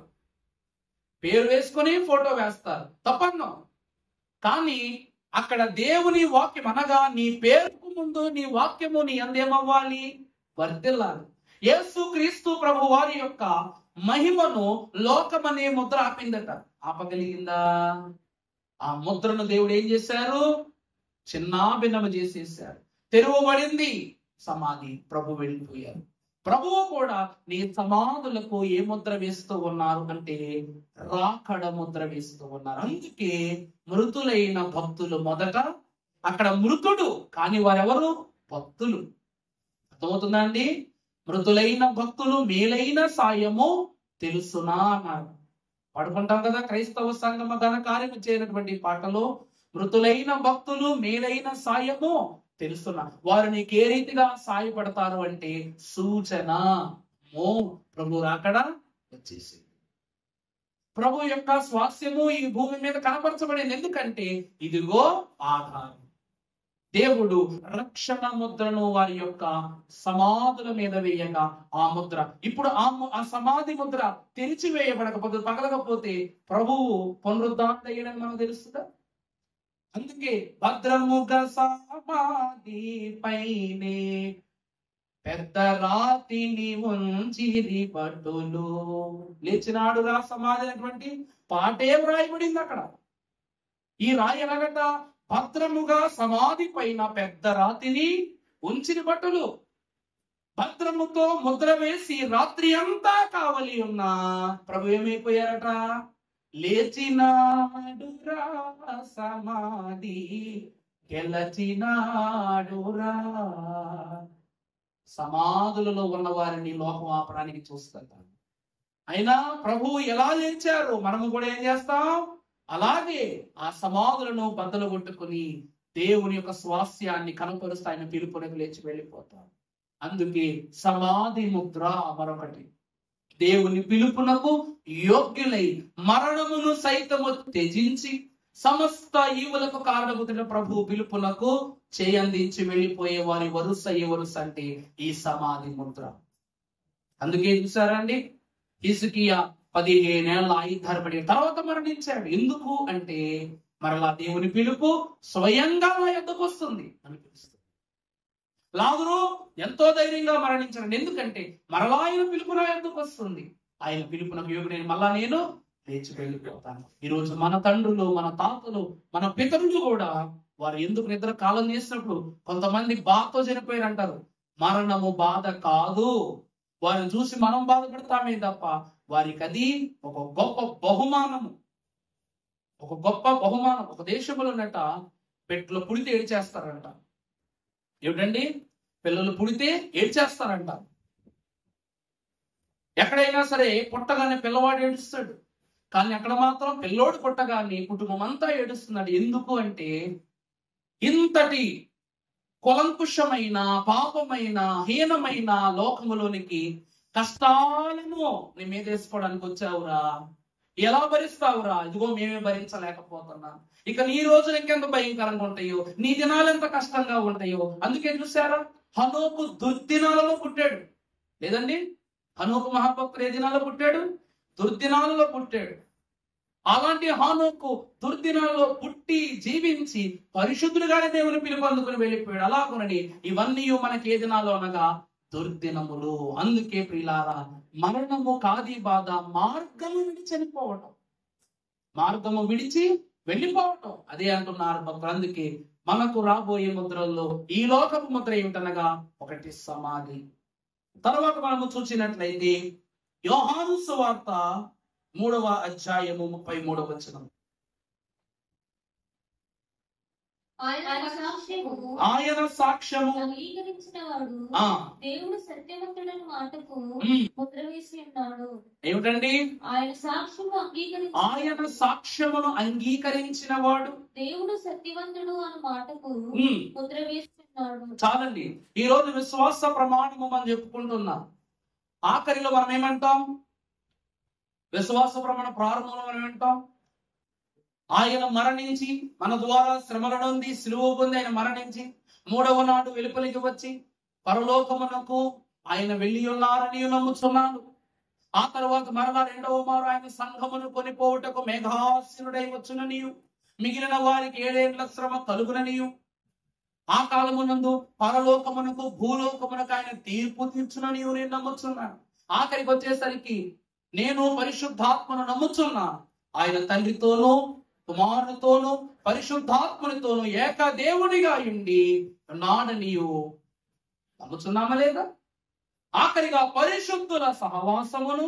పేరు వేసుకుని ఫోటో వేస్తారు, తప్పన్ను. కానీ అక్కడ దేవుని వాక్యం అనగా నీ పేరుకు ముందు నీ వాక్యము నీ అందేమవ్వాలి, వర్ధిల్లాలి. యేసు క్రీస్తు ప్రభు వారి యొక్క మహిమను లోకమనే ముద్ర ఆపిందట. ఆపగలిగిందా? ఆ ముద్రను దేవుడు ఏం చేశారు? చిన్నాభిన్నము చేసేసారు. తెరవబడింది సమాధి. ప్రభు వెళ్ళిపోయారు. ప్రభువు కూడా నీ సమాధులకు ఏ ముద్ర వేస్తూ ఉన్నారు అంటే రాకడ ముద్ర వేస్తూ ఉన్నారు. అందుకే మృతులైన భక్తులు మొదట, అక్కడ మృతుడు కానీ వారెవరు? భక్తులు. అర్థమవుతుందా అండి? మృతులైన భక్తులు మేలైన సాయము తెలుసునా అన్నారు. పాడుకుంటాం కదా క్రైస్తవ సంఘమ ఘన కార్యము చేయనటువంటి పాటలో, మృతులైన భక్తులు మేలైన సాయము తెలుసునా. వారు నీకు ఏ రీతిగా సాయపడతారు అంటే సూచన. ప్రభు రాకడ వచ్చేసింది. ప్రభు యొక్క స్వాస్థ్యము ఈ భూమి మీద కనపరచబడింది. ఎందుకంటే ఇదిగో ఆధారం. దేవుడు రక్షణ ముద్రను వారి యొక్క సమాధుల మీద వేయగా ఆ ముద్ర ఇప్పుడు ఆ సమాధి ముద్ర తెరిచివేయబడకపోతే పగలకపోతే ప్రభువు పునరుద్ధానం అయ్యాడని మనకు తెలుస్తుందా? అందుకే భద్రముగా సమాధి పైనే పెద్ద రాతిని ఉంచిరి భటులు, లేచినాడు రా సమాధి అనేటువంటి పాటే వ్రాయబడింది అక్కడ. ఈ రాయి ఎలాగట? భద్రముగా సమాధి పైన పెద్ద రాతిని ఉంచిన భటులు. భద్రముతో ముద్ర వేసి రాత్రి అంతా కావలి ఉన్నా ప్రభు ఏమైపోయారట? లేచినాడురా సమాధి గెలచినాడురా. సమాధులలో ఉన్న వారిని లోకం ఆపడానికి చూస్తారు. అయినా ప్రభువు ఎలా లేచారు మనము కూడా ఏం చేస్తాం? అలాగే ఆ సమాధులను బద్దలు కొట్టుకుని దేవుని యొక్క స్వాస్యాన్ని కనపరుస్తూ ఆయన పిలుపునకు లేచి వెళ్ళిపోతాం. అందుకే సమాధి ముద్ర మరొకటి. దేవుని పిలుపునకు యోగ్యులై మరణమును సైతము త్యజించి సమస్త ఈవులకు కారణమవుతున్న ప్రభు పిలుపునకు చేయందించి వెళ్ళిపోయే వారి వరుస అంటే ఈ సమాధి ముద్ర. అందుకే చూసారండి, హిజ్కియా 15 ఏళ్ళ ఆయుధారపడి తర్వాత మరణించాడు. ఎందుకు అంటే మరలా దేవుని పిలుపు స్వయంగా నా యొద్దకు వస్తుంది అనిపిస్తుంది. లాజరు ఎంతో ధైర్యంగా మరణించాడు. ఎందుకంటే మరలా ఆయన పిలుపు నా యొద్దకు వస్తుంది. ఆయన పిలుపునకు యోగుడైన మళ్ళా నేను లేచి వెళ్ళిపోతాను. ఈరోజు మన తండ్రులు, మన తాతలు, మన పితరులు కూడా వారు ఎందుకు నిద్ర కాలం చేసినప్పుడు కొంతమంది బాధతో చనిపోయారు అంటారు. మరణము బాధ కాదు, వారిని చూసి మనం బాధపడతామే తప్ప వారికి అది ఒక గొప్ప బహుమానము. ఒక గొప్ప బహుమానం. ఒక దేశంలో ఉన్నట పెట్టులో పుడితే ఏడ్చేస్తారంట. ఏమిటండి? పిల్లలు పుడితే ఏడ్చేస్తారంట. ఎక్కడైనా సరే పుట్టగానే పిల్లవాడు ఏడుస్తాడు, కానీ అక్కడ మాత్రం పిల్లోడు పుట్టగానే కుటుంబం అంతా ఏడుస్తున్నాడు. ఎందుకు అంటే ఇంతటి కులంకుషమైన పాపమైన హీనమైన లోకములోనికి కష్టాలను నీ మీద వేసుకోవడానికి వచ్చావురా, ఎలా భరిస్తావురా? ఇదిగో మేమే భరించలేకపోతున్నా. ఇక నీ రోజులు ఇంకెంత భయంకరంగా ఉంటాయో, నీ దినాలు ఎంత కష్టంగా ఉంటాయో. అందుకే చూసారా, హనోకు దుర్దినాలలో పుట్టాడు. లేదండి, హనోకు మహాభక్తుడు ఏ దినాల్లో పుట్టాడు? దుర్దినాలలో పుట్టాడు. అలాంటి హానోకు దుర్దినాల్లో పుట్టి జీవించి పరిశుద్ధులుగానే దేవుని పిలుపు అందుకుని వెళ్ళిపోయాడు. అలాగొనని ఇవన్నీ మనకి ఏ దినాలు అనగా దుర్దినములు. అందుకే ప్రియులారా, మరణము కాది బాధ, మార్గము విడిచి చనిపోవటం, మార్గము విడిచి వెళ్ళిపోవటం. అదే అంటున్నారు భక్తులు. అందుకే మనకు రాబోయే ముద్రల్లో ఈ లోకపు ముద్ర ఏమిటనగా ఒకటి సమాధి. తర్వాత మనము చూసినట్లయితే యోహాను సువార్త 3వ అధ్యాయము 33వ వచనం. ఆయన సాక్ష్యము అంగీకరించిన వాడు దేవుడు సత్యవంతుడని మాటకు ముద్ర వేసి ఉన్నాడు. ఏమిటండి? ఆయన సాక్ష్యమును అంగీకరించిన వాడు దేవుడు సత్యవంతుడు అని మాటకు ముద్ర వేసి ఉన్నాడు. చాలండి. ఈ రోజు విశ్వాస ప్రమాణము మనం చెప్పుకుంటున్నాం. ఆఖరిలో మనం ఏమంటాం? విశ్వాస ప్రమాణ ప్రారంభంలో మనం ఏమంటాం? ఆయన మరణించి మన ద్వారా శ్రమల నుండి సిలువ పొంది ఆయన మరణించి 3వ నాడు వెలుపలికి వచ్చి పరలోకమునకు ఆయన వెళ్ళి ఉన్నారని నమ్ముచున్నాను. ఆ తర్వాత మరలా 2వ మారు ఆయన సంఘమును కొనిపోవుటకు మేఘాసీనుడై వచ్చుననియు మిగిలిన వారికి 7 ఏళ్ల శ్రమ కలుగుననియు ఆ కాలమునందు పరలోకమునకు భూలోకమునకు ఆయన తీర్పు తీర్చుననియు నేను నమ్ముచున్నాను. ఆఖరికి వచ్చేసరికి నేను పరిశుద్ధాత్మను నమ్ముచున్నా. ఆయన తండ్రితోనూ కుమారునితోనూ పరిశుద్ధాత్మనితోనూ ఏకదేవునిగా ఉండి నాడనియు నమ్ముచున్నామా లేదా? ఆఖరిగా పరిశుద్ధుల సహవాసమును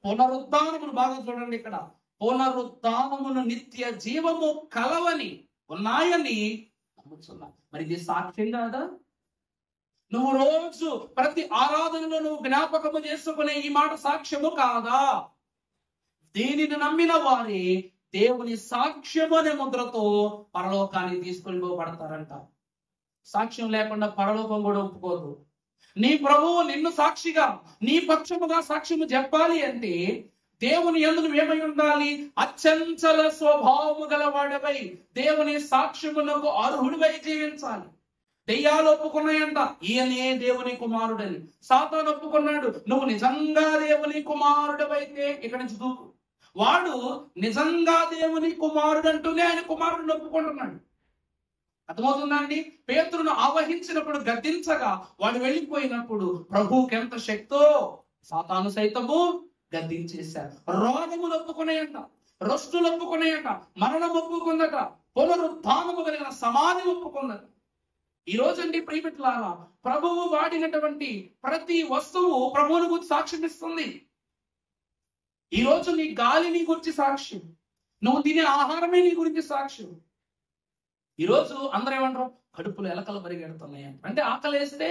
పునరుద్ధానమును, బాగా చూడండి ఇక్కడ, పునరుద్ధానమును నిత్య జీవము కలవని ఉన్నాయని నమ్ముచున్నా. మరి ఇది సాక్ష్యం కాదా? నువ్వు రోజు ప్రతి ఆరాధనలో నువ్వు జ్ఞాపకము చేసుకునే ఈ మాట సాక్ష్యము కాదా? దీనిని నమ్మిన వారి దేవుని సాక్ష్యము అనే ముద్రతో పరలోకానికి తీసుకొని పోబడతారంట. సాక్ష్యం లేకుండా పరలోకం కూడా ఒప్పుకోదు. నీ ప్రభువు నిన్ను సాక్షిగా నీ పక్షముగా సాక్ష్యము చెప్పాలి అంటే దేవుని యందు నువ్వేమై ఉండాలి? అచంచల స్వభావము గలవాడవై దేవుని సాక్ష్యమునకు అర్హుడివై జీవించాలి. దెయ్యాలు ఒప్పుకున్నాయంట ఈయనే దేవుని కుమారుడని. సాతాను ఒప్పుకున్నాడు, నువ్వు నిజంగా దేవుని కుమారుడవైతే ఇక్కడి నుంచి దూకు. వాడు నిజంగా దేవుని కుమారుడు అంటూనే ఆయన కుమారుడిని ఒప్పుకుంటున్నాడు. అర్థమవుతుందండి? పేతురును ఆవహించినప్పుడు గద్దించగా వాడు వెళ్ళిపోయినప్పుడు ప్రభువుకి ఎంత శక్తో సాతాను సైతము గద్దించేశారు. రోగములు ఒప్పుకున్నాయంట, రొస్టులు ఒప్పుకున్నాయంట, మరణం ఒప్పుకుందట, పునరుద్ధానము కలిగిన సమాధి ఒప్పుకుందట. ఈ రోజండి ప్రియమిత్రులారా, ప్రభువు వాడినటువంటి ప్రతి వస్తువు ప్రభువుని గురించి సాక్ష్యం ఇస్తుంది. ఈ రోజు నీ గాలి నీ గురించి సాక్ష్యం, నువ్వు తినే ఆహారమే నీ గురించి సాక్ష్యం. ఈ రోజు అందరూ ఏమంటారు? కడుపులో ఎలకలు పరిగెడుతున్నాయి అంటే ఆకలి వేస్తే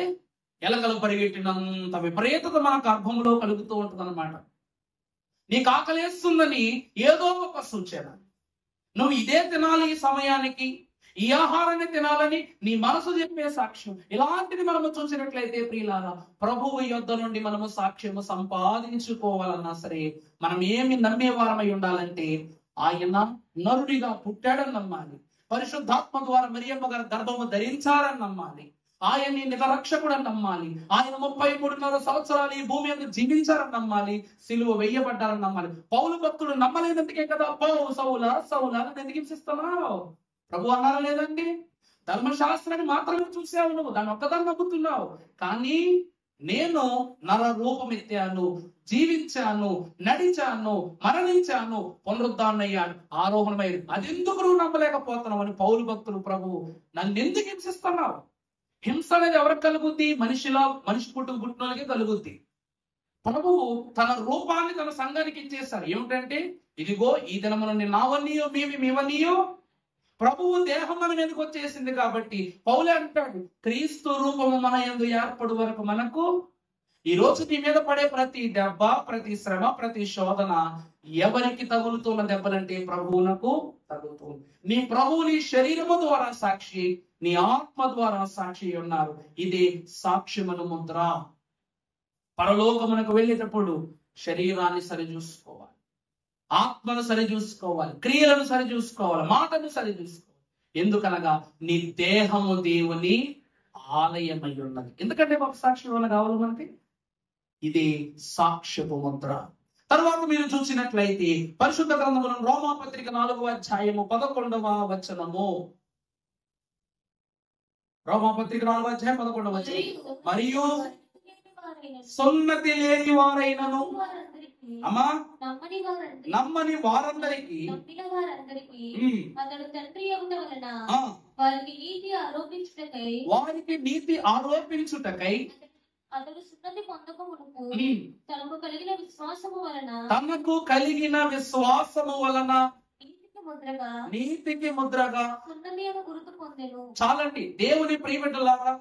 ఎలకలు పరిగెట్టినంత విపరీతత మన గర్భంలో కలుగుతూ ఉంటుంది అన్నమాట. నీకు ఆకలి వేస్తుందని ఏదో ఒక సూచన, నువ్వు ఇదే తినాలి ఈ సమయానికి, ఈ ఆహారాన్ని తినాలని నీ మనసు చెప్పే సాక్ష్యం. ఇలాంటిది మనము చూసినట్లయితే ప్రియులారా, ప్రభువు యొద్ద నుండి మనము సాక్ష్యము సంపాదించుకోవాలన్నా సరే మనం ఏమి నమ్మేవారమై ఉండాలంటే ఆయన నరుడిగా పుట్టాడని నమ్మాలి, పరిశుద్ధాత్మ ద్వారా మరియమ్మ గారి గర్భము ధరించారని నమ్మాలి, ఆయన్ని నిజరక్షకుడని నమ్మాలి, ఆయన 33.5 సంవత్సరాలు ఈ భూమి మీద జీవించారని నమ్మాలి, సిలువ వెయ్యబడ్డారని నమ్మాలి. పౌలు భక్తుడు నమ్మలేదందుకే కదా సౌలా సౌలా ఎందుకు హింసిస్తున్నావు ప్రభు అన్నారా లేదండి? ధర్మశాస్త్రాన్ని మాత్రమే చూసావు, నువ్వు దాన్ని ఒక్కదాన్ని నమ్ముతున్నావు. కానీ నేను నర రూపమెత్తాను, జీవించాను, నడిచాను, మరణించాను, పునరుద్ధానయ్యాను, ఆరోహణమయ్యాడు, అదెందుకు నువ్వు నమ్మలేకపోతున్నావు అని పౌలు భక్తులు ప్రభువు నన్ను ఎందుకు హింసిస్తున్నావు? హింస అనేది ఎవరికి కలుగుద్ది? మనిషి పుట్టినోళ్ళకే కలుగుద్ది. ప్రభువు తన రూపాన్ని తన సంఘానికి ఇచ్చేశారు. ఏమిటంటే ఇదిగో ఈ దినమున నావన్నీయో మీవన్నీయో ప్రభువు దేహం మన మీదకి వచ్చేసింది. కాబట్టి పౌలే అంటాడు, క్రీస్తు రూపము మన యందు ఏర్పడు వరకు మనకు. ఈ రోజు నీ మీద పడే ప్రతి దెబ్బ, ప్రతి శ్రమ, ప్రతి శోధన ఎవరికి తగులుతున్న దెబ్బలంటే ప్రభువునకు తగులుతుంది. నీ ప్రభువు నీ శరీరము ద్వారా సాక్షి, నీ ఆత్మ ద్వారా సాక్షి ఉన్నారు. ఇది సాక్ష్యమును ముద్ర. పరలోకమునకు వెళ్ళేటప్పుడు శరీరాన్ని సరిచూసుకోవాలి, ఆత్మను సరిచూసుకోవాలి, క్రియలను సరిచూసుకోవాలి, మాటను సరిచూసుకోవాలి. ఎందుకనగా నీ దేహము దేవుని ఆలయమై ఉన్నది. ఎందుకంటే ఒక సాక్ష్యం వల్ల కావాలి మనకి. ఇది సాక్ష్యపు ముద్ర. తర్వాత మీరు చూసినట్లయితే పరిశుద్ధ గ్రంథములో రోమాపత్రిక 4వ అధ్యాయము 11వ వచనము. రోమాపత్రిక 4వ అధ్యాయం 11వ వచనం. మరియు సున్నతి లేని వారైనను నమ్మని వారందరికీ వారికి నీతి ఆరోపించుటకై అతడు సున్నతి పొందక మునుపు తనకు కలిగిన విశ్వాసము వలన నీతికి ముద్రగా సున్నతి అను గుర్తు పొందెను. చాలండి దేవుని ప్రియబిడ్డలారా,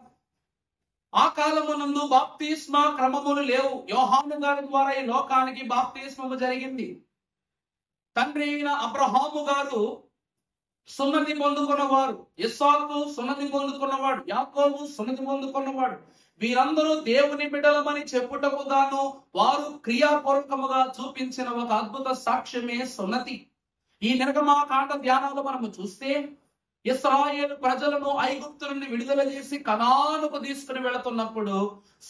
ఆ కాలమునందు బాప్తిస్మా క్రమములు లేవు. యోహాను గారి ద్వారా ఈ లోకానికి బాప్తిస్మము జరిగింది. తండ్రి అయిన అబ్రహాము గారు సున్నతి పొందుకున్నవారు, ఇస్సాకు సున్నతి పొందుకున్నవాడు, యాకోబు సున్నతి పొందుకున్నవాడు. వీరందరూ దేవుని బిడ్డలమని చెప్పుటకు గాను వారు క్రియాపూర్వకముగా చూపించిన ఒక అద్భుత సాక్ష్యమే సున్నతి. ఈ నిర్గమాకాండ ధ్యానాలు మనము చూస్తే ఇశ్రాయేలు ప్రజలను ఐగుప్తు నుండి విడుదల చేసి కనానుకు తీసుకుని వెళుతున్నప్పుడు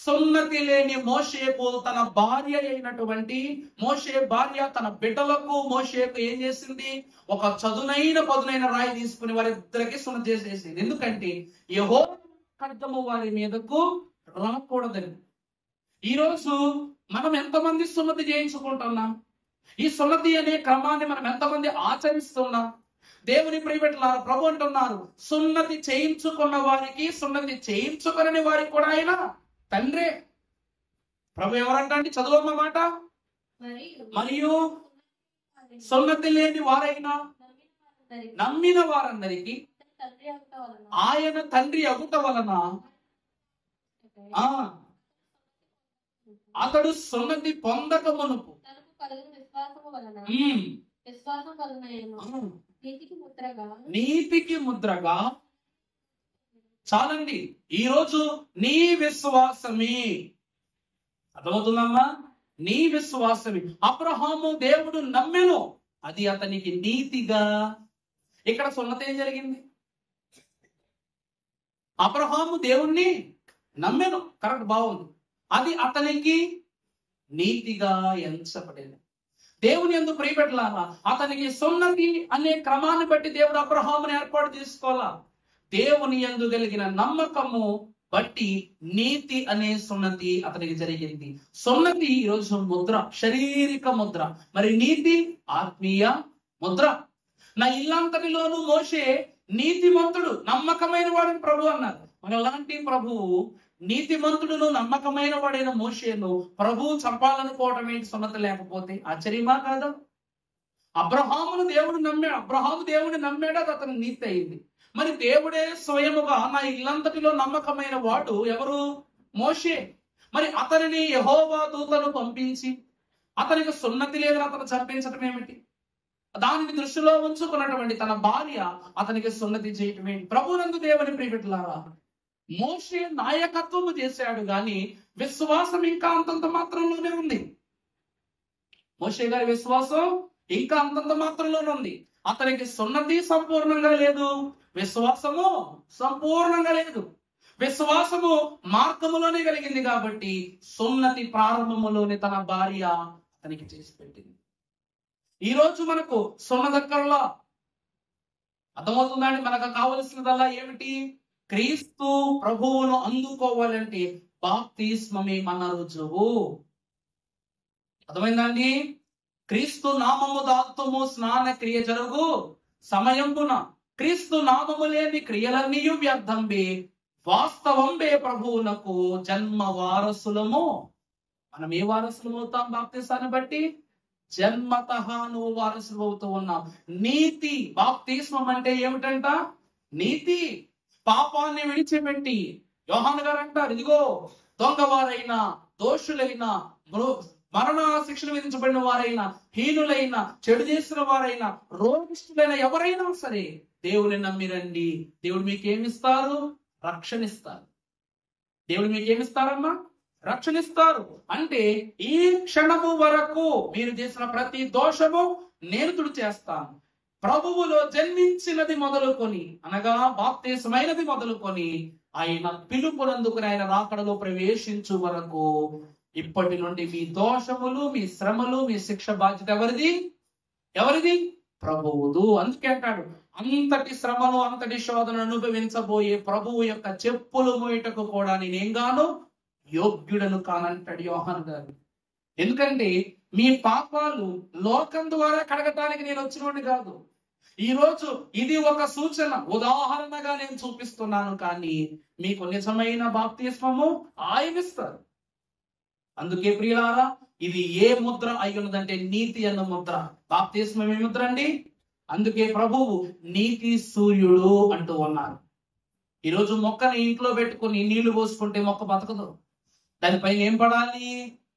సున్నతి లేని మోషేకు తన భార్య అయినటువంటి మోషే భార్య తన బిడ్డలకు మోషేకు ఏం చేసింది? ఒక పదునైన రాయి తీసుకుని వారిద్దరికి సున్నతి చేసేసింది. ఎందుకంటే యెహోవా ఖడ్గము వారి మీదకు రాకూడదని. ఈరోజు మనం ఎంతమంది సున్నతి చేయించుకుంటున్నాం? ఈ సున్నతి అనే క్రమాన్ని మనం ఎంతమంది ఆచరిస్తున్నాం? దేవుని ప్రియబిడ్డలారా, ప్రభు అంటున్నారు, సున్నతి చేయించుకున్న వారికి సున్నతి చేయించుకుని వారికి కూడా ఆయన తండ్రే. ప్రభు ఎవరంటే చదువమ్మ మాట. మరియు సున్నతి లేని వారైనా నమ్మిన వారందరికీ ఆయన తండ్రి అగుట వలన అతడు సున్నతి పొందక మునుపు నీతికి ముద్రగా. చాలండి, ఈరోజు నీ విశ్వాసమే. అర్థమవుతుందమ్మా? నీ విశ్వాసమే. అబ్రహాము దేవుడు నమ్మెను, అది అతనికి నీతిగా. ఇక్కడ సున్నతి ఏం జరిగింది? అబ్రహాము దేవుణ్ణి నమ్మెను, కరెక్ట్, బాగుంది. అది అతనికి నీతిగా ఎంచబడింది. దేవుని యందు ప్రియబిడ్డలారా, అతనికి సున్నతి అనే క్రమాన్ని బట్టి దేవుడు అబ్రహాముని ఏర్పాటు చేసుకోవాలా. దేవుని యందు కలిగిన నమ్మకము బట్టి నీతి అనే సున్నతి అతనికి జరిగింది. సున్నతి ఈరోజు ముద్ర, శారీరక ముద్ర. మరి నీతి ఆత్మీయ ముద్ర. నా ఇల్లంతటిలోనూ మోషే నీతిమంతుడు, నమ్మకమైన వాడని ప్రభు అన్నారు. మరి అలాంటి ప్రభువు నీతిమంతుడును నమ్మకమైన వాడైన మోషేను ప్రభువు చంపాలనుకోవటం ఏంటి? సున్నతి లేకపోతే ఆశ్చర్యమా కాదా? అబ్రహామును దేవుడు నమ్మాడు, అబ్రహాము దేవుడిని నమ్మాడు, అది అతని నీతి అయింది. మరి దేవుడే స్వయముగా నా ఇల్లంతటిలో నమ్మకమైన వాడు ఎవరు? మోషే. మరి అతనిని యెహోవా దూతను పంపించి అతనికి సున్నతి లేదని అతను చంపించడం ఏమిటి? దానిని దృష్టిలో ఉంచుకున్నటువంటి తన భార్య అతనికి సున్నతి చేయటం ఏంటి? ప్రభునందు దేవుని ప్రియబిడ్డలారా, మోషే నాయకత్వము చేశాడు, గాని విశ్వాసం ఇంకా అంతంత మాత్రంలోనే ఉంది. మోషే గారి విశ్వాసం ఇంకా అంతంత మాత్రంలోనే ఉంది. అతనికి సున్నతి సంపూర్ణంగా లేదు, విశ్వాసము సంపూర్ణంగా లేదు. విశ్వాసము మార్గములోనే కలిగింది కాబట్టి సున్నతి ప్రారంభములోనే తన భార్య అతనికి చేసి పెట్టింది. ఈ రోజు మనకు సున్నదక్కర్లా. అర్థమవుతుందండి? మనకు కావలసినదల్లా ఏమిటి? క్రీస్తు ప్రభువును అందుకోవాలంటే బాప్తిస్మమే మన రుజువు. అర్థమైందండి? క్రీస్తు నామము దాత్వము స్నాన క్రియ జరుగు సమయంపున క్రీస్తు నామము లేని క్రియలన్నీ వ్యర్థంబే, వాస్తవంబే ప్రభువునకు జన్మ వారసులము. మనం ఏ వారసులం అవుతాం? బాప్తిసాన్ని బట్టి జన్మతః నువ్వు వారసులు అవుతూ ఉన్నాం. నీతి, బాప్తిస్మం అంటే ఏమిటంట? నీతి. పాపాన్ని విడిచిపెట్టి యోహాను గారు అంటారు, ఇదిగో దొంగవారైనా, దోషులైనా, మరణ శిక్షలు విధించబడిన వారైనా, హీనులైన, చెడు చేసిన వారైనా, రోగిష్ఠులైన ఎవరైనా సరే దేవుని నమ్మిరండి. దేవుడు మీకేమిస్తారు? రక్షణ ఇస్తారు. దేవుడు మీకేమిస్తారమ్మా? రక్షణ ఇస్తారు. అంటే ఈ క్షణము వరకు మీరు చేసిన ప్రతి దోషము నేను తుడిచేస్తాను. ప్రభువులో జన్మించినది మొదలుకొని, అనగా బాప్తిస్మైనది మొదలుకొని ఆయన పిలుపునందుకుని ఆయన రాకడలో ప్రవేశించు వరకు ఇప్పటి నుండి మీ దోషములు, మీ శ్రమలు, మీ శిక్ష బాధ్యత ఎవరిది? ఎవరిది? ప్రభువుదు. అందుకే అంటాడు, అంతటి శ్రమను, అంతటి శోధన అనుభవించబోయే ప్రభువు యొక్క చెప్పులు మోయటకు కూడా నేనేం గాను యోగ్యుడను కానంటాడు యోహాను గారు. ఎందుకంటే మీ పాపాలు లోకం ద్వారా కడగటానికి నేను వచ్చినోడిని కాదు. ఈ రోజు ఇది ఒక సూచన, ఉదాహరణగా నేను చూపిస్తున్నాను, కానీ మీకు నిజమైన బాప్తిస్మము ఆయన ఇస్తారు. అందుకే ప్రియులారా, ఇది ఏ ముద్ర అయి ఉన్నదంటే నీతి అన్న ముద్ర. బాప్తిస్మం ఏ ముద్ర అండి? అందుకే ప్రభువు నీతి సూర్యుడు అంటూ ఉన్నారు. ఈరోజు మొక్కని ఇంట్లో పెట్టుకుని నీళ్లు పోసుకుంటే మొక్క బతకదు. దానిపైన ఏం పడాలి?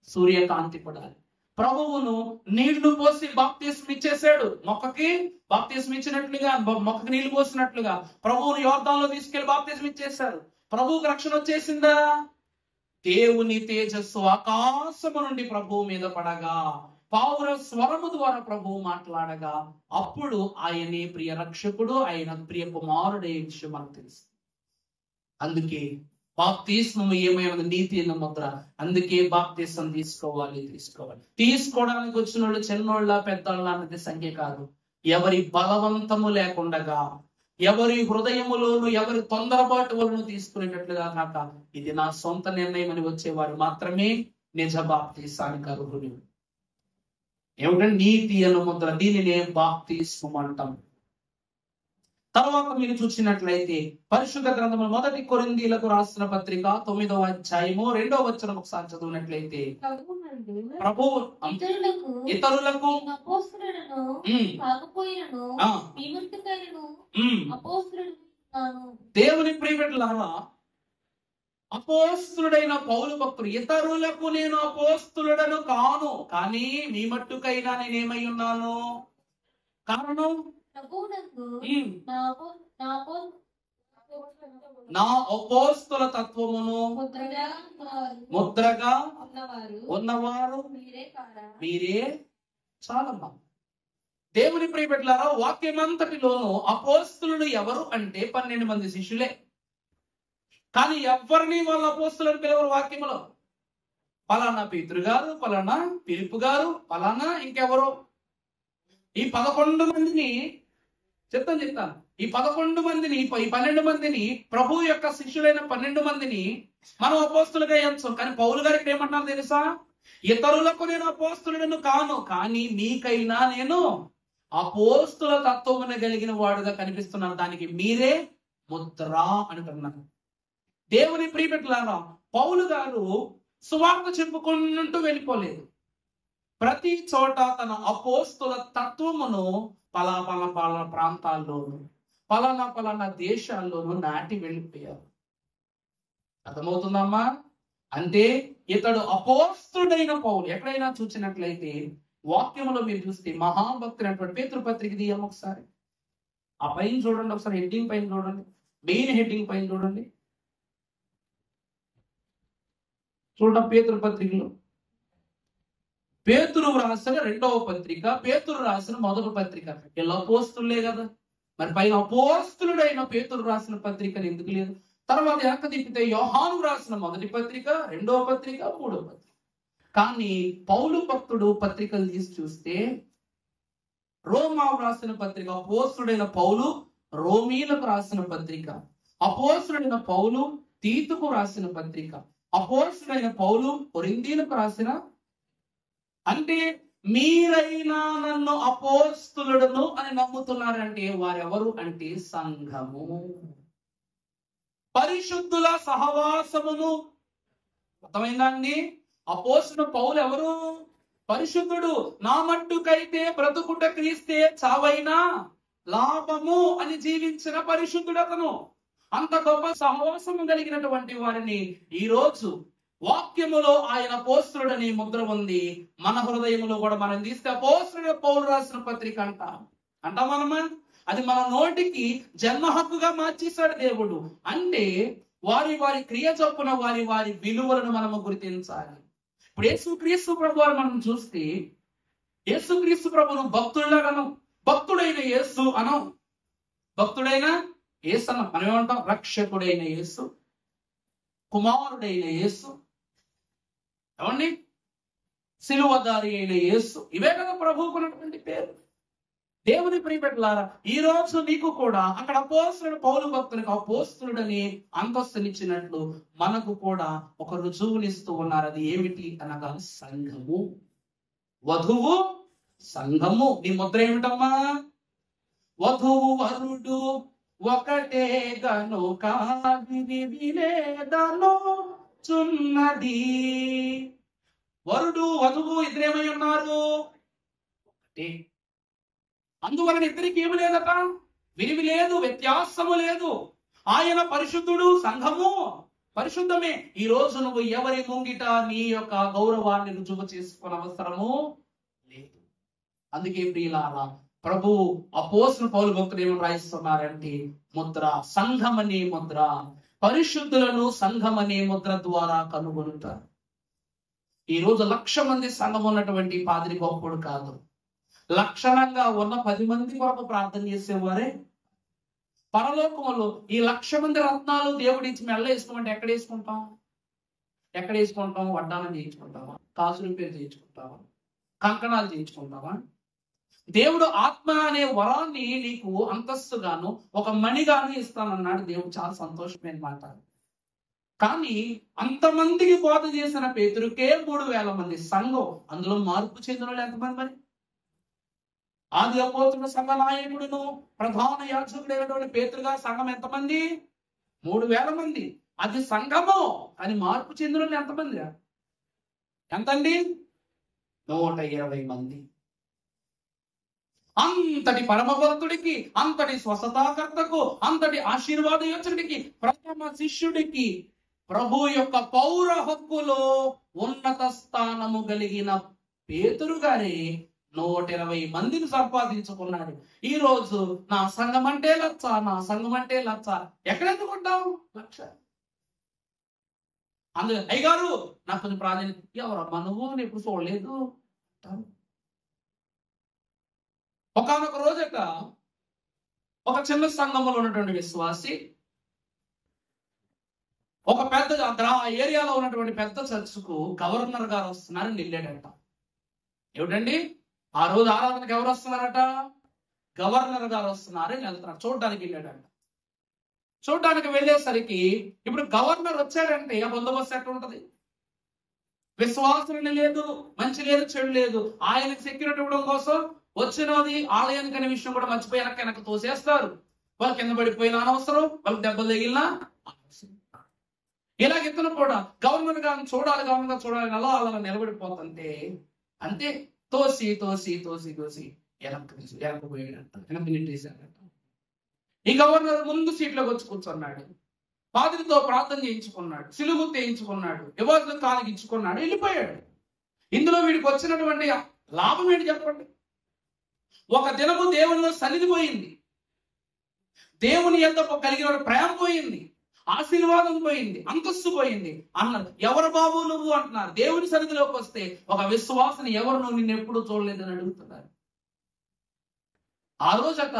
సూర్యకాంతి పడాలి. ప్రభువును నీళ్లు పోసి బాప్తిస్మం ఇచ్చేసాడు. మొక్కకి బాప్తిస్మం ఇచ్చినట్లుగా, మొక్కకి నీళ్లు పోసినట్లుగా ప్రభువును యోర్దానులో తీసుకెళ్లి బాప్తిస్మం ఇచ్చేశారు. ప్రభువుకు రక్షణ వచ్చేసిందా? దేవుని తేజస్సు ఆకాశము నుండి ప్రభువు మీద పడగా, పావుర స్వరము ద్వారా ప్రభువు మాట్లాడగా, అప్పుడు ఆయనే ప్రియ రక్షకుడు, ఆయన ప్రియ కుమారుడే విషయం మనకు తెలుసు. అందుకే బాప్తిస్మము ఏమైనా నీతి అన్న ముద్ర. అందుకే బాప్తిస్మం తీసుకోవాలి. తీసుకోవడానికి వచ్చిన వాళ్ళు చిన్నోళ్ళ పెద్దోళ్ళ అన్నది సంఖ్య కాదు. ఎవరి బలవంతము లేకుండగా, ఎవరి హృదయములోను, ఎవరి తొందరపాటు వలన తీసుకునేటట్లుగా కాక, ఇది నా సొంత నిర్ణయం అని వచ్చేవారు మాత్రమే నిజ బాప్తిసానికి అర్హులు. ఏమిటంటే నీతి అన్న ముద్ర. దీనినే బాప్తిస్మం అంటాం. తర్వాత మీరు చూసినట్లయితే పరిశుద్ధ గ్రంథము 1 కొరింథీయులకు రాసిన పత్రిక 9వ అధ్యాయము 2వ వచనం ఒకసారి చదివినట్లయితే, ప్రభు ఇతరులకు దేవుని ప్రియబిడ్డలారా, అపోస్తులుడైన పౌలు భక్తుడు, ఇతరులకు నేను అపోస్తులుడను కాను, కానీ మీ మట్టుకైనా నేనేమై ఉన్నాను. కారణం నా అపోస్తల తత్వమును ముద్రగా ఉన్నవారు మీరే చాలమ్మా. దేవుని ప్రియబిడ్డలారా, వాక్యమంతటిలోనూ అపోస్తలుడు ఎవరు అంటే 12 మంది శిష్యులే. కానీ ఎవరిని వాళ్ళ అపోస్తలుని పిలవరు వాక్యములో. పలానా పేతురు గారు, పలానా ఫిలిప్పు గారు, పలానా ఇంకెవరు. ఈ 11 మందిని చెప్తాను. ఈ 11 మందిని, ఈ 12 మందిని, ప్రభు యొక్క శిష్యులైన 12 మందిని మనం అపోస్తలుగా ఎంచం. కానీ పౌలు గారికి ఏమన్నారు తెలుసా? ఇతరులకు నేను అపోస్తలుడను కాను, కానీ మీకైనా నేను అపోస్తల తత్వమును కలిగిన వాడుగా కనిపిస్తున్నాను. దానికి మీరే ముద్ర అంటున్నారు. దేవుని ప్రియబిడ్డలారా, పౌలు గారు సువార్త చెప్పుకుంటూ వెళ్ళిపోలేదు. ప్రతి చోట తన అపోస్తల తత్వమును పలానా ప్రాంతాల్లోనూ పలానా దేశాల్లోనూ నాటి వెళ్ళిపోయారు. అర్థమవుతుందమ్మా? అంటే ఇతడు అపోస్తలుడైన పౌలు. ఎక్కడైనా చూసినట్లయితే వాక్యములో మీరు చూస్తే మహాభక్తుడైనటువంటి పేతురు పత్రిక తీయము ఒకసారి. ఆ పైన చూడండి, ఒకసారి హెడ్డింగ్ పైన చూడండి, మెయిన్ హెడ్డింగ్ పైన చూడండి. చూడండి పేతురు పత్రికలో పేతురు రాసిన 2వ పత్రిక, పేతురు రాసిన 1వ పత్రిక. ఇలా అపోస్తులే కదా, మరి పైన అపోస్తులుడైన పేతురు రాసిన పత్రికలు ఎందుకు లేదు? తర్వాత వెనక తిప్పితే యోహాను రాసిన 1వ పత్రిక, 2వ పత్రిక, 3వ పత్రిక. కానీ పౌలు భక్తుడు పత్రికలు తీసి చూస్తే రోమా రాసిన పత్రిక, అపోస్తుడైన పౌలు రోమీలకు రాసిన పత్రిక, అపోస్తుడైన పౌలు తీతుకు రాసిన పత్రిక, అపోస్తుడైన పౌలు కొరింథీయులకు రాసిన. అంటే మీరైనా నన్ను అపోస్తులుడను అని నమ్ముతున్నారంటే వారెవరు అంటే సంఘము, పరిశుద్ధుల సహవాసమును. అర్థమైందండి? అపోస్తుడు పౌలు ఎవరు? పరిశుద్ధుడు. నా మట్టుకైతే బ్రతుకుట క్రీస్తే చావైనా లాభము అని జీవించిన పరిశుద్ధుడు అతను. అంత గొప్ప సహవాసము కలిగినటువంటి వారిని ఈ రోజు వాక్యములో ఆయన అపోస్తలుడని ముద్ర ఉంది. మన హృదయములో కూడా మనం తీస్తే అపోస్తలుడు పౌలు రాసిన పత్రిక అంటామనమా? అది మన నోటికి జన్మ హక్కుగా మార్చేశాడు దేవుడు. అంటే వారి వారి క్రియ చొప్పున వారి వారి విలువలను మనము గుర్తించాలి. ఇప్పుడు యేసుక్రీస్తు ప్రభు వారు మనం చూస్తే యేసుక్రీస్తు ప్రభును భక్తుడులాగాను, భక్తుడైన యేసు అనం, భక్తుడైన యేసు అనం. మనం ఏమంటాం? రక్షకుడైన యేసు, కుమారుడైన యేసు, ఏమండి, సిలువదారి అయిన యేసు. ఇవే కదా ప్రభువుకున్నటువంటి పేరు. దేవుని ప్రియబిడ్డలారా, ఈ రోజు నీకు కూడా అక్కడ అపోస్తలుడు పౌలు భక్తునికి అపోస్తలుడని అంతస్తునిచ్చినట్లు మనకు కూడా ఒక రుజువునిస్తూ ఉన్నారు. అది ఏమిటి అనగా సంఘము, వధువు సంఘము. నీ ముద్ర ఏమిటమ్మా? వధువు వరుడు ఒకటే గనుక వినేదను చున్నది. వరుడు వధువు ఇద్దరేమై ఉన్నారు? ఒకటే. అందువలన ఇద్దరికి ఏమి లేదట, విరివి లేదు, వ్యత్యాసము లేదు. ఆయన పరిశుద్ధుడు, సంఘము పరిశుద్ధమే. ఈ రోజు నువ్వు ఎవరి ముంగిట నీ యొక్క గౌరవాన్ని రుజువు చేసుకునే అవసరము లేదు. అందుకే ప్రియులారా, ప్రభు అపోస్తలుడు పౌలు భక్తుడు ఏమని రాయిస్తున్నారంటే ముద్ర, సంఘమనే ముద్ర, పరిశుద్ధులను సంఘమనే ముద్ర ద్వారా కనుగొనుతారు. ఈ రోజు 1,00,000 మంది సంఘం ఉన్నటువంటి పాదిరి గొప్పడు కాదు. లక్షణంగా ఉన్న 10 మంది కొరకు ప్రార్థన చేసేవారే. పరలోకములో ఈ 1,00,000 మంది రత్నాలు దేవుడిచ్చి మెల్ల వేసుకోమంటే ఎక్కడ వేసుకుంటాం? ఎక్కడ వేసుకుంటాం? వడ్డానం చేయించుకుంటావా? కాసుల పేరు చేయించుకుంటావా? కంకణాలు చేయించుకుంటావా? దేవుడు ఆత్మ అనే వరాన్ని నీకు అంతస్తుగాను ఒక మణిగాను ఇస్తానన్నాడు దేవుడు. చాలా సంతోషమైన మాట. కానీ అంతమందికి బోధ చేసిన పేతురుకే 3,000 మంది సంఘం. అందులో మార్పు చెందిన వాళ్ళు ఎంతమంది? మరి ఆది అపోస్తుల సంఘ నాయకుడును ప్రధాన యాజకుడైనటువంటి పేతురుగా సంఘం ఎంతమంది? 3,000 మంది. అది సంఘము. అని మార్పు చెందిన వాళ్ళు ఎంతమంది? ఎంతండి? 120 మంది. అంతటి పరమభక్తుడికి, అంతటి స్వస్థతాకర్తకు, అంతటి ఆశీర్వాద యోచకుడికి, ప్రథమ శిష్యుడికి ప్రభు యొక్క పౌర హక్కులో ఉన్నత స్థానము కలిగిన పేతురు గారే 120 మందిని సంపాదించుకున్నాడు. ఈ రోజు నా సంఘం అంటే లక్ష, నా సంఘం అంటే లక్ష. ఎక్కడెందుకుంటావు? లక్ష. అందులో అయ్యగారు నాకు కొంచెం ప్రాధాన్యత. ఎవరమ్మా నువ్వు? నేను ఎప్పుడు చూడలేదు. ఒకనొక రోజట ఒక చిన్న సంఘంలో ఉన్నటువంటి విశ్వాసి ఒక పెద్ద ఏరియాలో ఉన్నటువంటి పెద్ద చర్చ్కు గవర్నర్ గారు వస్తున్నారని వెళ్ళాడట. ఏమిటండి, ఆ రోజు ఆరాధనకు ఎవరు వస్తున్నారట? గవర్నర్ గారు వస్తున్నారని వెళ్తున్నారు. చూడడానికి వెళ్ళాడట. చూడడానికి వెళ్ళేసరికి ఇప్పుడు గవర్నర్ వచ్చాడంటే ఆ బందోబస్తు ఎట్లా ఉంటది? విశ్వాసులని లేదు, మంచి లేదు, చెడు లేదు. ఆయనకు సెక్యూరిటీ ఇవ్వడం కోసం వచ్చినది ఆలయానికి అనే విషయం కూడా మర్చిపోయి వెనక తోసేస్తారు. వాళ్ళు కింద పడిపోయిన అనవసరం, వాళ్ళకి దెబ్బలు తగిలినా అనవసరం. ఇలాగ ఇతను కూడా గవర్నర్ గారిని చూడాలి, గవర్నర్ గారు చూడాలి, అలా అలా నిలబడిపోతుంటే అంతే తోసి తోసి తోసి తోసి వెనక్కి పోయాడంట, వెనక్కి నింటేశాడంట. ఈ గవర్నర్ ముందు సీట్లోకి వచ్చి కూర్చున్నాడు. పాదిరితో ప్రార్థన చేయించుకున్నాడు, సిలుగు చేయించుకున్నాడు, ఎవరితో కాలిగించుకున్నాడు, వెళ్ళిపోయాడు. ఇందులో వీడికి వచ్చినటువంటి లాభం ఏంటి చెప్పండి? ఒక దినము దేవునిలో సన్నిధి పోయింది, దేవుని యొక్క కలిగిన ప్రేమ పోయింది, ఆశీర్వాదం పోయింది, అంతస్తు పోయింది. అన్నారు ఎవరు బాబు నువ్వు అంటున్నారు. దేవుని సన్నిధిలోకి వస్తే ఒక విశ్వాసని ఎవరు నువ్వు నిన్ను ఎప్పుడు చూడలేదని అడుగుతున్నారు. ఆ రోజట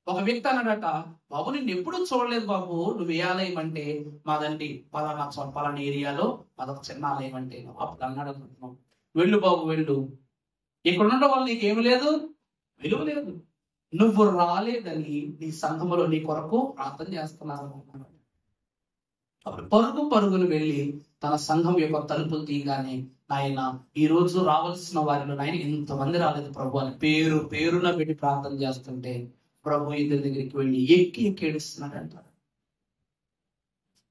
ఒక వ్యక్తి అన్నాడట, బాబు నిన్ను ఎప్పుడు చూడలేదు బాబు, నువ్వు ఏ ఆలయం అంటే మాదండి పలానా ఏరియాలో అదొక చిన్న ఆలయం అంటే. అప్పుడు అన్నాడు అనుకుంటున్నాం, వెళ్ళు బాబు వెళ్ళు, ఇక్కడ ఉండడం వల్ల నీకేమి లేదు, విలువ లేదు, నువ్వు రాలేదని నీ సంఘములో నీ కొరకు ప్రార్థన చేస్తున్నారు. అప్పుడు పరుగును వెళ్ళి తన సంఘం యొక్క తలుపులు తీయగానే, ఆయన ఈ రోజు రావాల్సిన వారిలో ఆయన ఇంతమంది రాలేదు ప్రభు అని పేరున పెట్టి ప్రార్థన చేస్తుంటే ప్రభు ఇద్దరి దగ్గరికి వెళ్ళి ఎక్కి ఏడుస్తున్నాడు అంటారు.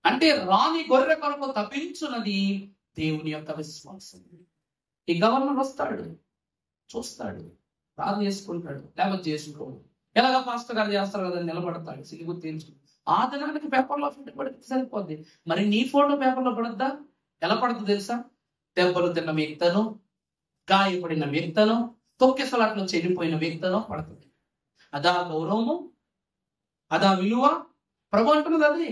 అంటే రాని గొర్రె కొరకు తప్పించున్నది దేవుని యొక్క విశ్వాసం. ఈ గవర్నర్ వస్తాడు, చూస్తాడు, ప్రార్థన చేసుకుంటాడు, లేకపోతే చేసుకోడు. ఎలాగ పాస్టర్ గారు చేస్తారు కదా, నిలబడతాడు, సిగ్గు తీర్చుకుంటాడు. ఆ దినానికి పేపర్లో ఫోటో పడితే సరిపోద్ది. మరి నీ ఫోటో పేపర్లో పడద్దా? ఎలా పడుతుంది తెలుసా? దెబ్బలు తిన్న వ్యక్తను, గాయపడిన వ్యక్తను, తొక్కెసలాట్లో చెడిపోయిన వ్యక్తను పడుతుంది. అదా గౌరవము, అదా విలువ? ప్రభు అంటున్నది అది.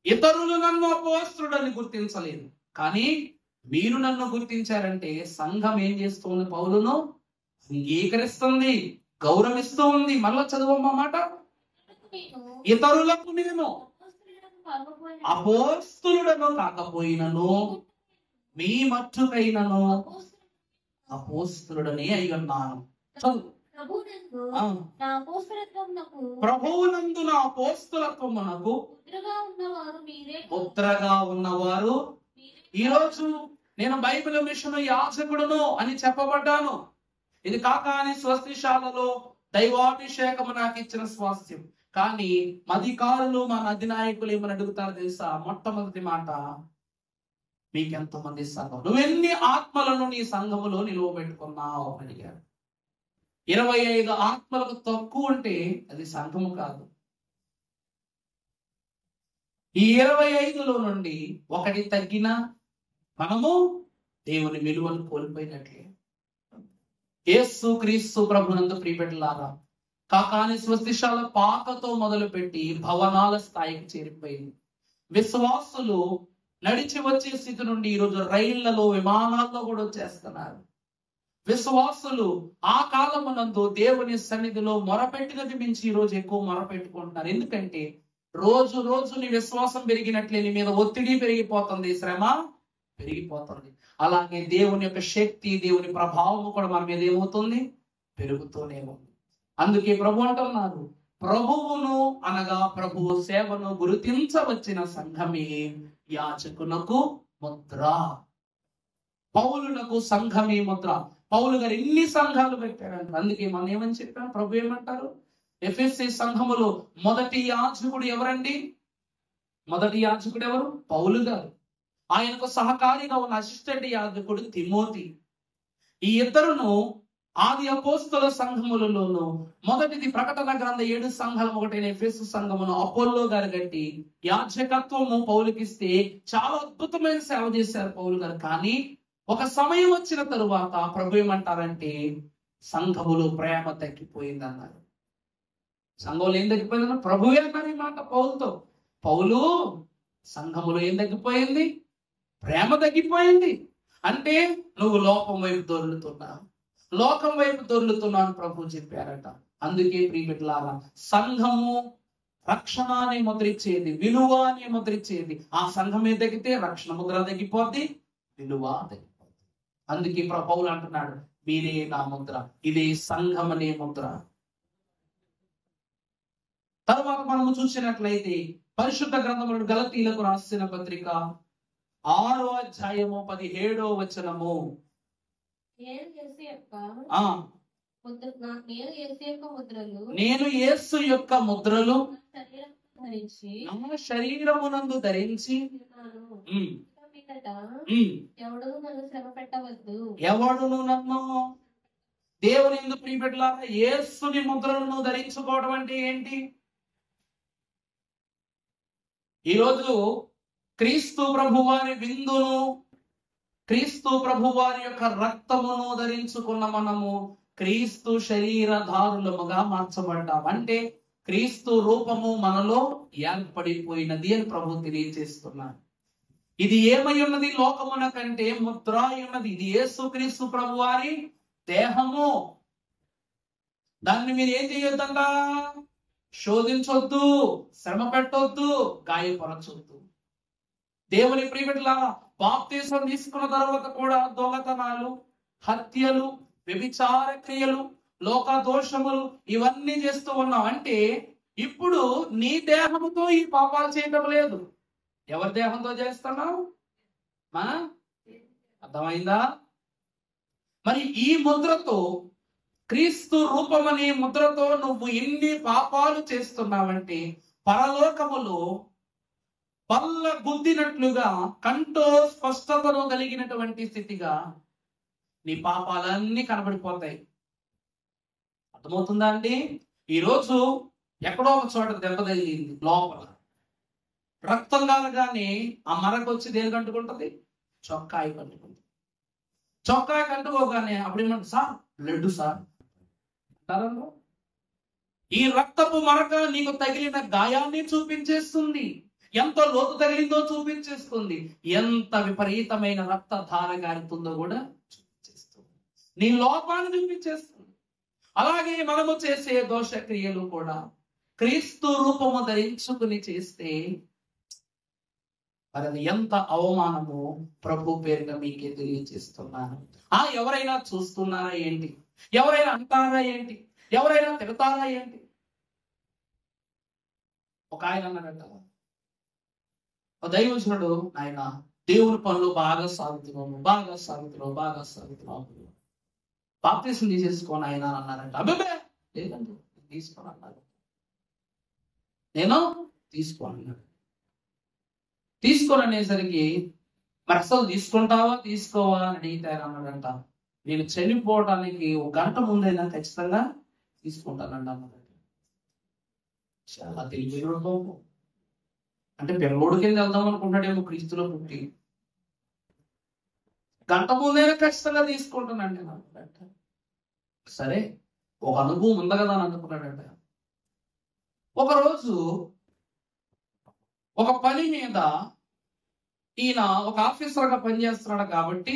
ఇతరులు నన్ను అపోస్తుడని గుర్తించలేదు, కానీ మీరు నన్ను గుర్తించారంటే సంఘం ఏం చేస్తుంది? పౌలును అంగీకరిస్తుంది, గౌరవిస్తూ ఉంది. మళ్ళా చదువమ్మా మాట. ఇతరులకు నేను అపోస్తులుడను కాకపోయినను మీ మట్టుకైనను అపోస్తులుడనే అయి ఉన్నాను. ప్రభువునందు నా అపోస్తులత్వమునకు ఉత్తరగా ఉన్నవారు. ఈ రోజు నేను బైబిల్ మిషన్ యాజకుడును అని చెప్పబడ్డాను. ఇది కాకాని స్వస్తిశాలలో దైవాభిషేకము నాకు ఇచ్చిన స్వాస్థ్యం. కానీ అధికారులు మన అధినాయకులు ఏమని అడుగుతారు తెలుసా? మొట్టమొదటి మాట, మీకెంతమంది సంఘం, నువ్వెన్ని ఆత్మలను నీ సంఘములో నిలువబెట్టుకున్నావు అని అడిగారు. 25 ఆత్మలకు తక్కువ ఉంటే అది సంఘము కాదు. ఈ 25లో నుండి ఒకటి తగ్గినా మనము దేవుని విలువను కోల్పోయినట్లే. యేసు క్రీస్తు ప్రభునందు ప్రియబిడ్డలారా, కాకాని స్వస్తిశాల పాకతో మొదలుపెట్టి భవనాల స్థాయికి చేరిపోయింది. విశ్వాసులు నడిచి వచ్చే స్థితి నుండి ఈరోజు రైళ్లలో, విమానాల్లో కూడా వచ్చేస్తున్నారు. విశ్వాసులు ఆ కాలమునందు దేవుని సన్నిధిలో మొరపెట్టినది మించి ఈ రోజు ఎక్కువ మొరపెట్టుకుంటున్నారు. ఎందుకంటే రోజు రోజు నీ విశ్వాసం పెరిగినట్లే నీ మీద ఒత్తిడి పెరిగిపోతుంది, శ్రమ పెరిగిపోతుంది. అలాగే దేవుని యొక్క శక్తి, దేవుని ప్రభావం కూడా మన మీద ఏమవుతుంది? పెరుగుతూనే ఉంది. అందుకే ప్రభు అంటున్నారు, ప్రభువును అనగా ప్రభువు సేవను గుర్తించవచ్చిన సంఘమే యాజకునకు ముద్ర. పౌలునకు సంఘమే ముద్ర. పౌలు గారు ఎన్ని సంఘాలు పెట్టారంట. అందుకే మనం ఏమని చెప్పాం? ప్రభు ఏమంటారు? ఎఫెసీ సంఘములో మొదటి యాజకుడు ఎవరండి? మొదటి యాజకుడు ఎవరు? పౌలు గారు. ఆయనకు సహకారిగా ఉన్న అసిస్టెంట్ యాజకుడు తిమోతి. ఈ ఇద్దరును ఆది అపోస్తల సంఘములలోను మొదటిది ప్రకటన గ్రంథ 7 సంఘాలు ఒకటైన ఎఫెసు సంఘమును అపోల్లో గారు కట్టి యాజకత్వము పౌలుకిస్తే చాలా అద్భుతమైన సేవ చేశారు పౌలు గారు. కానీ ఒక సమయం వచ్చిన తరువాత ప్రభు ఏమంటారంటే సంఘములో ప్రేమ తగ్గిపోయింది అన్నారు. సంఘంలో ఏం తగ్గిపోయిందన్న ప్రభువే అన్నారు ఈ మాట పౌలుతో. పౌలు సంఘములో ఏం తగ్గిపోయింది? ప్రేమ తగ్గిపోయింది. అంటే నువ్వు లోకం వైపు దొర్లుతున్నావు, లోకం వైపు దొర్లుతున్నావు అని ప్రభు చెప్పారట. అందుకే ప్రియబిడ్డలారా, సంఘము రక్షణ అనే ముద్ర ఇచ్చేది, విలువ అనే ముద్ర ఇచ్చేది. ఆ సంఘమే తగ్గితే రక్షణ ముద్ర తగ్గిపోద్ది, విలువ తగ్గిపోద్ది. అందుకే పౌలు అంటున్నాడు, మీరే నా ముద్ర, ఇదే సంఘం అనే ముద్ర. తర్వాత మనము చూసినట్లయితే పరిశుద్ధ గ్రంథములను గలతీలకు రాసిన పత్రిక 6వ అధ్యాయము 17వ వచనము. నేను యేసు యొక్క ముద్రలు నా శరీరమునందు ధరించి ఎవడును నన్ను దేవుని ఎందుకు ప్రియబిడ్డలారా యేసుని ముద్రలను ధరించుకోవడం అంటే ఏంటి? ఈరోజు క్రీస్తు ప్రభువారి విందును, క్రీస్తు ప్రభువారి యొక్క రక్తమును ధరించుకున్న మనము క్రీస్తు శరీరధారులముగా మార్చబడ్డాం. అంటే క్రీస్తు రూపము మనలో ఏర్పడిపోయినది అని ప్రభు తెలియజేస్తున్నారు. ఇది ఏమై ఉన్నది? లోకమున కంటే ముద్ర అయి ఉన్నది. ఇది యేసు క్రీస్తు ప్రభువారి దేహము. దాన్ని మీరు ఏం చేయొద్దంట? శోధించొద్దు, శ్రమ పెట్టొద్దు, గాయపరచొద్దు. దేవుని ప్రియబిడ్డలారా, బాప్తిసం తీసుకున్న తర్వాత కూడా దొంగతనాలు, హత్యలు, వ్యభిచార క్రియలు, లోక దోషములు ఇవన్నీ చేస్తూ ఉన్నాం. అంటే ఇప్పుడు నీ దేహంతో ఈ పాపాలు చేయటం లేదు. ఎవరి దేహంతో చేస్తున్నావు? అర్థమైందా? మరి ఈ ముద్రతో, క్రీస్తు రూపమనే ముద్రతో నువ్వు ఎన్ని పాపాలు చేస్తున్నావంటే పరలోకములో పల్ల గుద్దినట్లుగా కంటో స్పష్టతను కలిగినటువంటి స్థితిగా నీ పాపాలన్నీ కనబడిపోతాయి. అర్థమవుతుందా అండి? ఈరోజు ఎక్కడో ఒక చోట దెబ్బ తగిలింది, లోపల రక్తం కాగానే ఆ మరకు వచ్చి దేనికి అంటుకుంటుంది? చొక్కాయి కంటుకుంటుంది. చొక్కాయి కంటుకోగానే అప్పుడు ఏమంటారు? సార్ బ్లడ్ సార్ అంటారు. ఈ రక్తపు మరక నీకు తగిలిన గాయాన్ని చూపించేస్తుంది, ఎంత లోతు తగిలిందో చూపించేస్తుంది, ఎంత విపరీతమైన రక్త ధార గారుతుందో కూడా చూపించేస్తుంది, నీ లోపాన్ని చూపించేస్తుంది. అలాగే మనము చేసే దోషక్రియలు కూడా క్రీస్తు రూపము ధరించుకుని చేస్తే మరి అది ఎంత అవమానమో ప్రభు పేరుగా మీకే తెలియజేస్తున్నాను. ఎవరైనా చూస్తున్నారా ఏంటి? ఎవరైనా అంటారా ఏంటి? ఎవరైనా తిడతారా ఏంటి? ఒక ఆయన అన్నాడట, దైవజనుడు, ఆయన దేవుని పనులు బాగా సాగుతున్నావు, బాప్తిసం తీసేసుకోని ఆయన అన్నారంట. అబ్బే లేదండి తీసుకోని అన్నారు. నేను తీసుకోనన్నాడు. తీసుకొని అనేసరికి మరి అసలు తీసుకుంటావా తీసుకోవా అని అడిగితే ఆయన అన్నాడంట, నేను చనిపోవడానికి 1 గంట ముందైనా ఖచ్చితంగా తీసుకుంటానండి అన్నాడు. చాలా తెలివిలో అంటే పిల్లోడు కింద వెళ్దాం అనుకుంటాడేమో, క్రీస్తులో పుట్టి 1 గంట ముందైనా ఖచ్చితంగా తీసుకుంటానండి అన్నాడంట. సరే, ఒక అనుభవం ఉంది కదా అని అనుకున్నాడంట. ఒకరోజు ఒక పని మీద ఈయన ఒక ఆఫీసర్గా పనిచేస్తున్నాడు కాబట్టి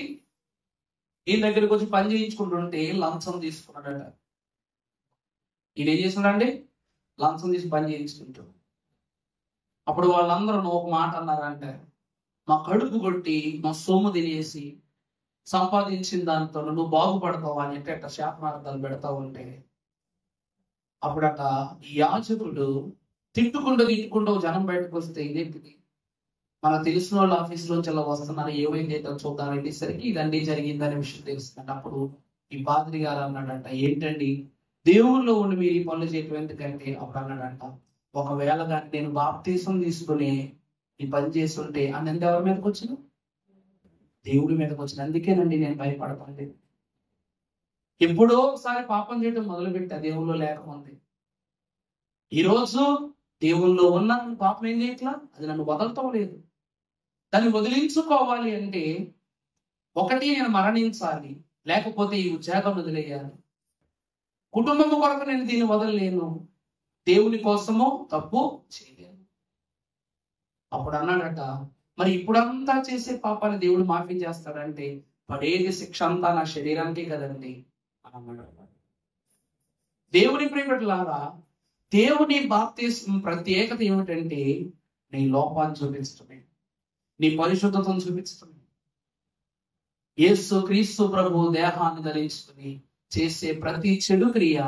ఈయన దగ్గరికి వచ్చి పని చేయించుకుంటుంటే లంచం తీసుకున్నాడట. ఈయన ఏం చేస్తున్నాడండి? లంచం తీసి పని చేయించుకుంటాడు. అప్పుడు వాళ్ళందరూ ఒక మాట అన్నారంటే, మా కడుపు కొట్టి మా సొమ్ము తినేసి సంపాదించిన దాంతో నువ్వు బాగుపడతావు అని అట్ట శాపనార్థాలు పెడతావు అంటే అప్పుడట ఈ యాజకుడు తిట్టుకుంటూ జనం బయటకు వస్తే ఇదేంటిది, మనకు తెలిసిన వాళ్ళు ఆఫీసులోంచి అలా వస్తున్నారు, ఏమైంది చూద్దాం వెళ్ళేసరికి ఇదండి జరిగిందనే విషయం తెలుస్తుంది. అప్పుడు ఈ పాద్రి గారు అన్నాడంట, ఏంటండి దేవుళ్ళలో ఉండి మీరు ఈ పనులు చేయటం ఎందుకంటే? అప్పుడు అన్నాడంట, ఒకవేళ దాన్ని నేను బాప్తీసం తీసుకుని ఈ పని చేస్తుంటే ఆ నింద ఎవరి మీదకి వచ్చిన? దేవుడి మీదకి వచ్చిన. అందుకేనండి నేను భయపడతాను. ఎప్పుడో ఒకసారి పాపం చేయడం మొదలుపెట్టా దేవుల్లో లేకముంది. ఈరోజు దేవుల్లో ఉన్న పాపం ఏం చేయట్లా, అది నన్ను వదలటం లేదు. దాన్ని వదిలించుకోవాలి అంటే ఒకటి, నేను మరణించాలి, లేకపోతే ఈ ఉద్యోగం వదిలేయాలి. కుటుంబం కొరకు నేను దీన్ని వదలలేను, దేవుని కోసము తప్పు చేయలేను. అప్పుడు అన్నాడట, మరి ఇప్పుడంతా చేసే పాపాన్ని దేవుడు మాఫీ చేస్తాడంటే పడేది శిక్ష అంతా నా శరీరానికి కదండి అన్నాడు. దేవుని ప్రియబిడ్డలారా, దేవుని బాప్తిస్మం ప్రత్యేకత ఏమిటంటే నీ లోపాన్ని చూపించడమే, నీ పరిశుద్ధతను చూపించడమే. యేసు క్రీస్తు ప్రభు దేహాన్ని ధరించుకుని చేసే ప్రతి చెడు క్రియ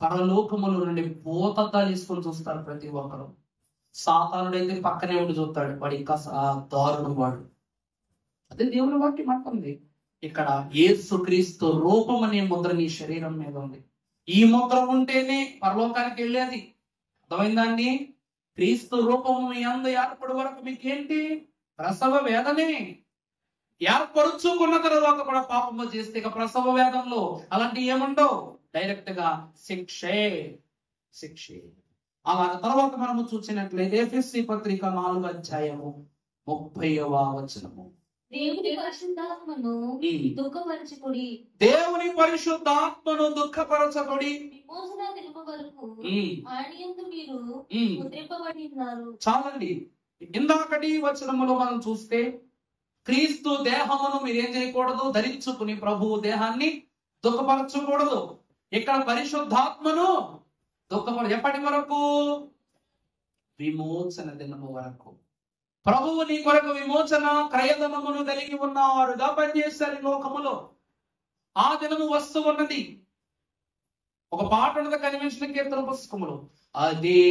పరలోకముల నుండి భూతద్దా తీసుకొని చూస్తారు ప్రతి ఒక్కరు. సాతానుడైతే పక్కనే ఉండి చూస్తాడు, వాడు ఇంకా దారుణం వాడు. అదే దేవుని వాక్యం అంటుంది. ఇక్కడ యేసు క్రీస్తు రూపం అనే ముద్ర నీ శరీరం మీద ఉంది. ఈ ముద్ర ఉంటేనే పరలోకానికి వెళ్ళేది. అర్థమైందండి? క్రీస్తు రూపము మీ అందు ఏర్పడి వరకు మీకేంటి? ప్రసవ వేదనే. ఏర్పరుచుకున్న తర్వాత కూడా పాపము చేస్తే ఇక ప్రసవ వేదంలో అలాంటి ఏముండవు, డైరెక్ట్ గా శిక్షే. అలా తర్వాత మనము చూసినట్లయితే ఎఫెసీ పత్రిక 4:30 దేవుని పరిశుద్ధాత్మను దుఃఖపరచకుడి, దేవుని పరిశుద్ధాత్మను దుఃఖపరచకుడి, విమోచన దినము వరకు ఆయన యందు మీరు ముద్రింపబడి ఉన్నారు. చాలండి. ఇందాకటి వచనములో మనం చూస్తే క్రీస్తు దేహమును మీరేం చేయకూడదు, ధరించుకుని ప్రభువు దేహాన్ని దుఃఖపరచకూడదు. ఇక్కడ పరిశుద్ధాత్మను ఎప్పటి వరకు? విమోచన దినము వరకు. ప్రభువు నీ కొరకు విమోచన క్రయధనమును కలిగి ఉన్నవారుగా పనిచేస్తారు ఈ లోకములో. ఆ దినము వస్తూ ఉన్నది. ఒక పాట ఉన్నది కన్వెన్షన్ కీర్తన పుస్తకములో, అదే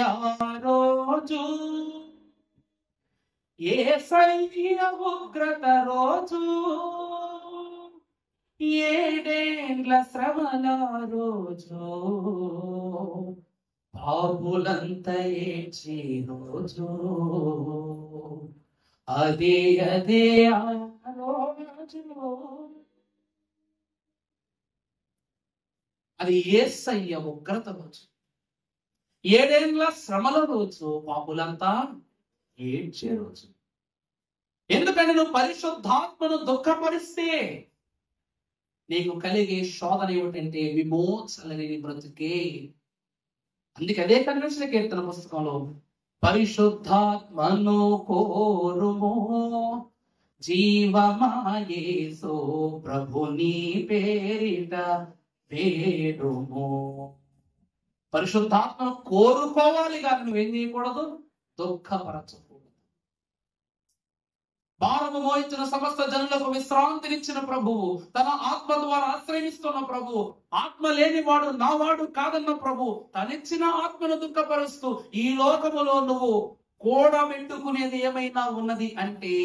ఆ రోజు యేసయ్య ఉగ్రత రోజు, 7 ఏండ్ల శ్రమల రోజు, పాపులంతా ఏడ్చే రోజు, అదే ఆ రోజు. అది యేసయ్య ఉగ్రత రోజు, 7 ఏండ్ల శ్రమల రోజు, పాపులంతా ఏడ్చే రోజు. ఎందుకంటే నువ్వు పరిశుద్ధాత్మను దుఃఖపరిస్తే నీకు కలిగే శోధన ఏమిటంటే విమోచన లేని బ్రతుకే. అందుకే అదే కన్వెన్షన్ కీర్తన పుస్తకంలో, పరిశుద్ధాత్మను కోరుమో జీవమాయేసో ప్రభుని పేరిట వేడుమో. పరిశుద్ధాత్మను కోరుకోవాలి కానీ నువ్వేం చేయకూడదు, దుఃఖపరచకూడదు. భారము మోయించిన సమస్త జనులకు విశ్రాంతినిచ్చిన ప్రభువు, తన ఆత్మ ద్వారా ఆశ్రయిస్తున్న ప్రభు, ఆత్మ లేనివాడు నావాడు కాదన్న ప్రభు, తనిచ్చిన ఆత్మను దుఃఖపరుస్తూ ఈ లోకములో నువ్వు కూడబెట్టుకునేది ఏమైనా ఉన్నది అంటే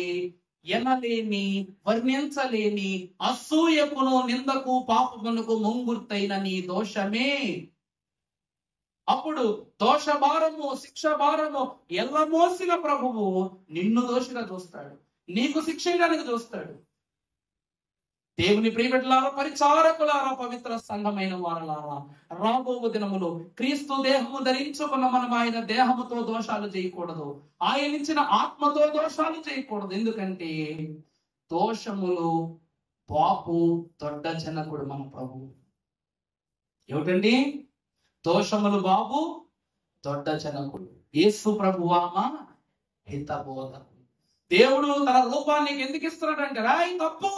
ఎనలేని, వర్ణించలేని అసూయకును, నిందకు, పాపమునకు ముంగుర్తైన నీ దోషమే. అప్పుడు దోష భారము, శిక్ష భారము ఎల్లమోసిన ప్రభువు నిన్ను దోషిగా చూస్తాడు, నీకు శిక్ష చేయడానికి చూస్తాడు. దేవుని ప్రియబిడ్డలారా, పరిచారకులారా, పవిత్ర సంఘమైన వారలారా, రాబో దినములో క్రీస్తు దేహము ధరించుకున్న మనం ఆయన దేహముతో దోషాలు చేయకూడదు, ఆయన ఇచ్చిన ఆత్మతో దోషాలు చేయకూడదు. ఎందుకంటే దోషములు పాపు దొడ్డ జనకుడు మన ప్రభు. ఏమిటండి? దోషములు బాబు దొడ్డ జనకుడు. యేసు ప్రభువామ హితబోధకుడు. దేవుడు తన రూపాన్ని ఎందుకు ఇస్తున్నాడంటే, రాయి తప్పు,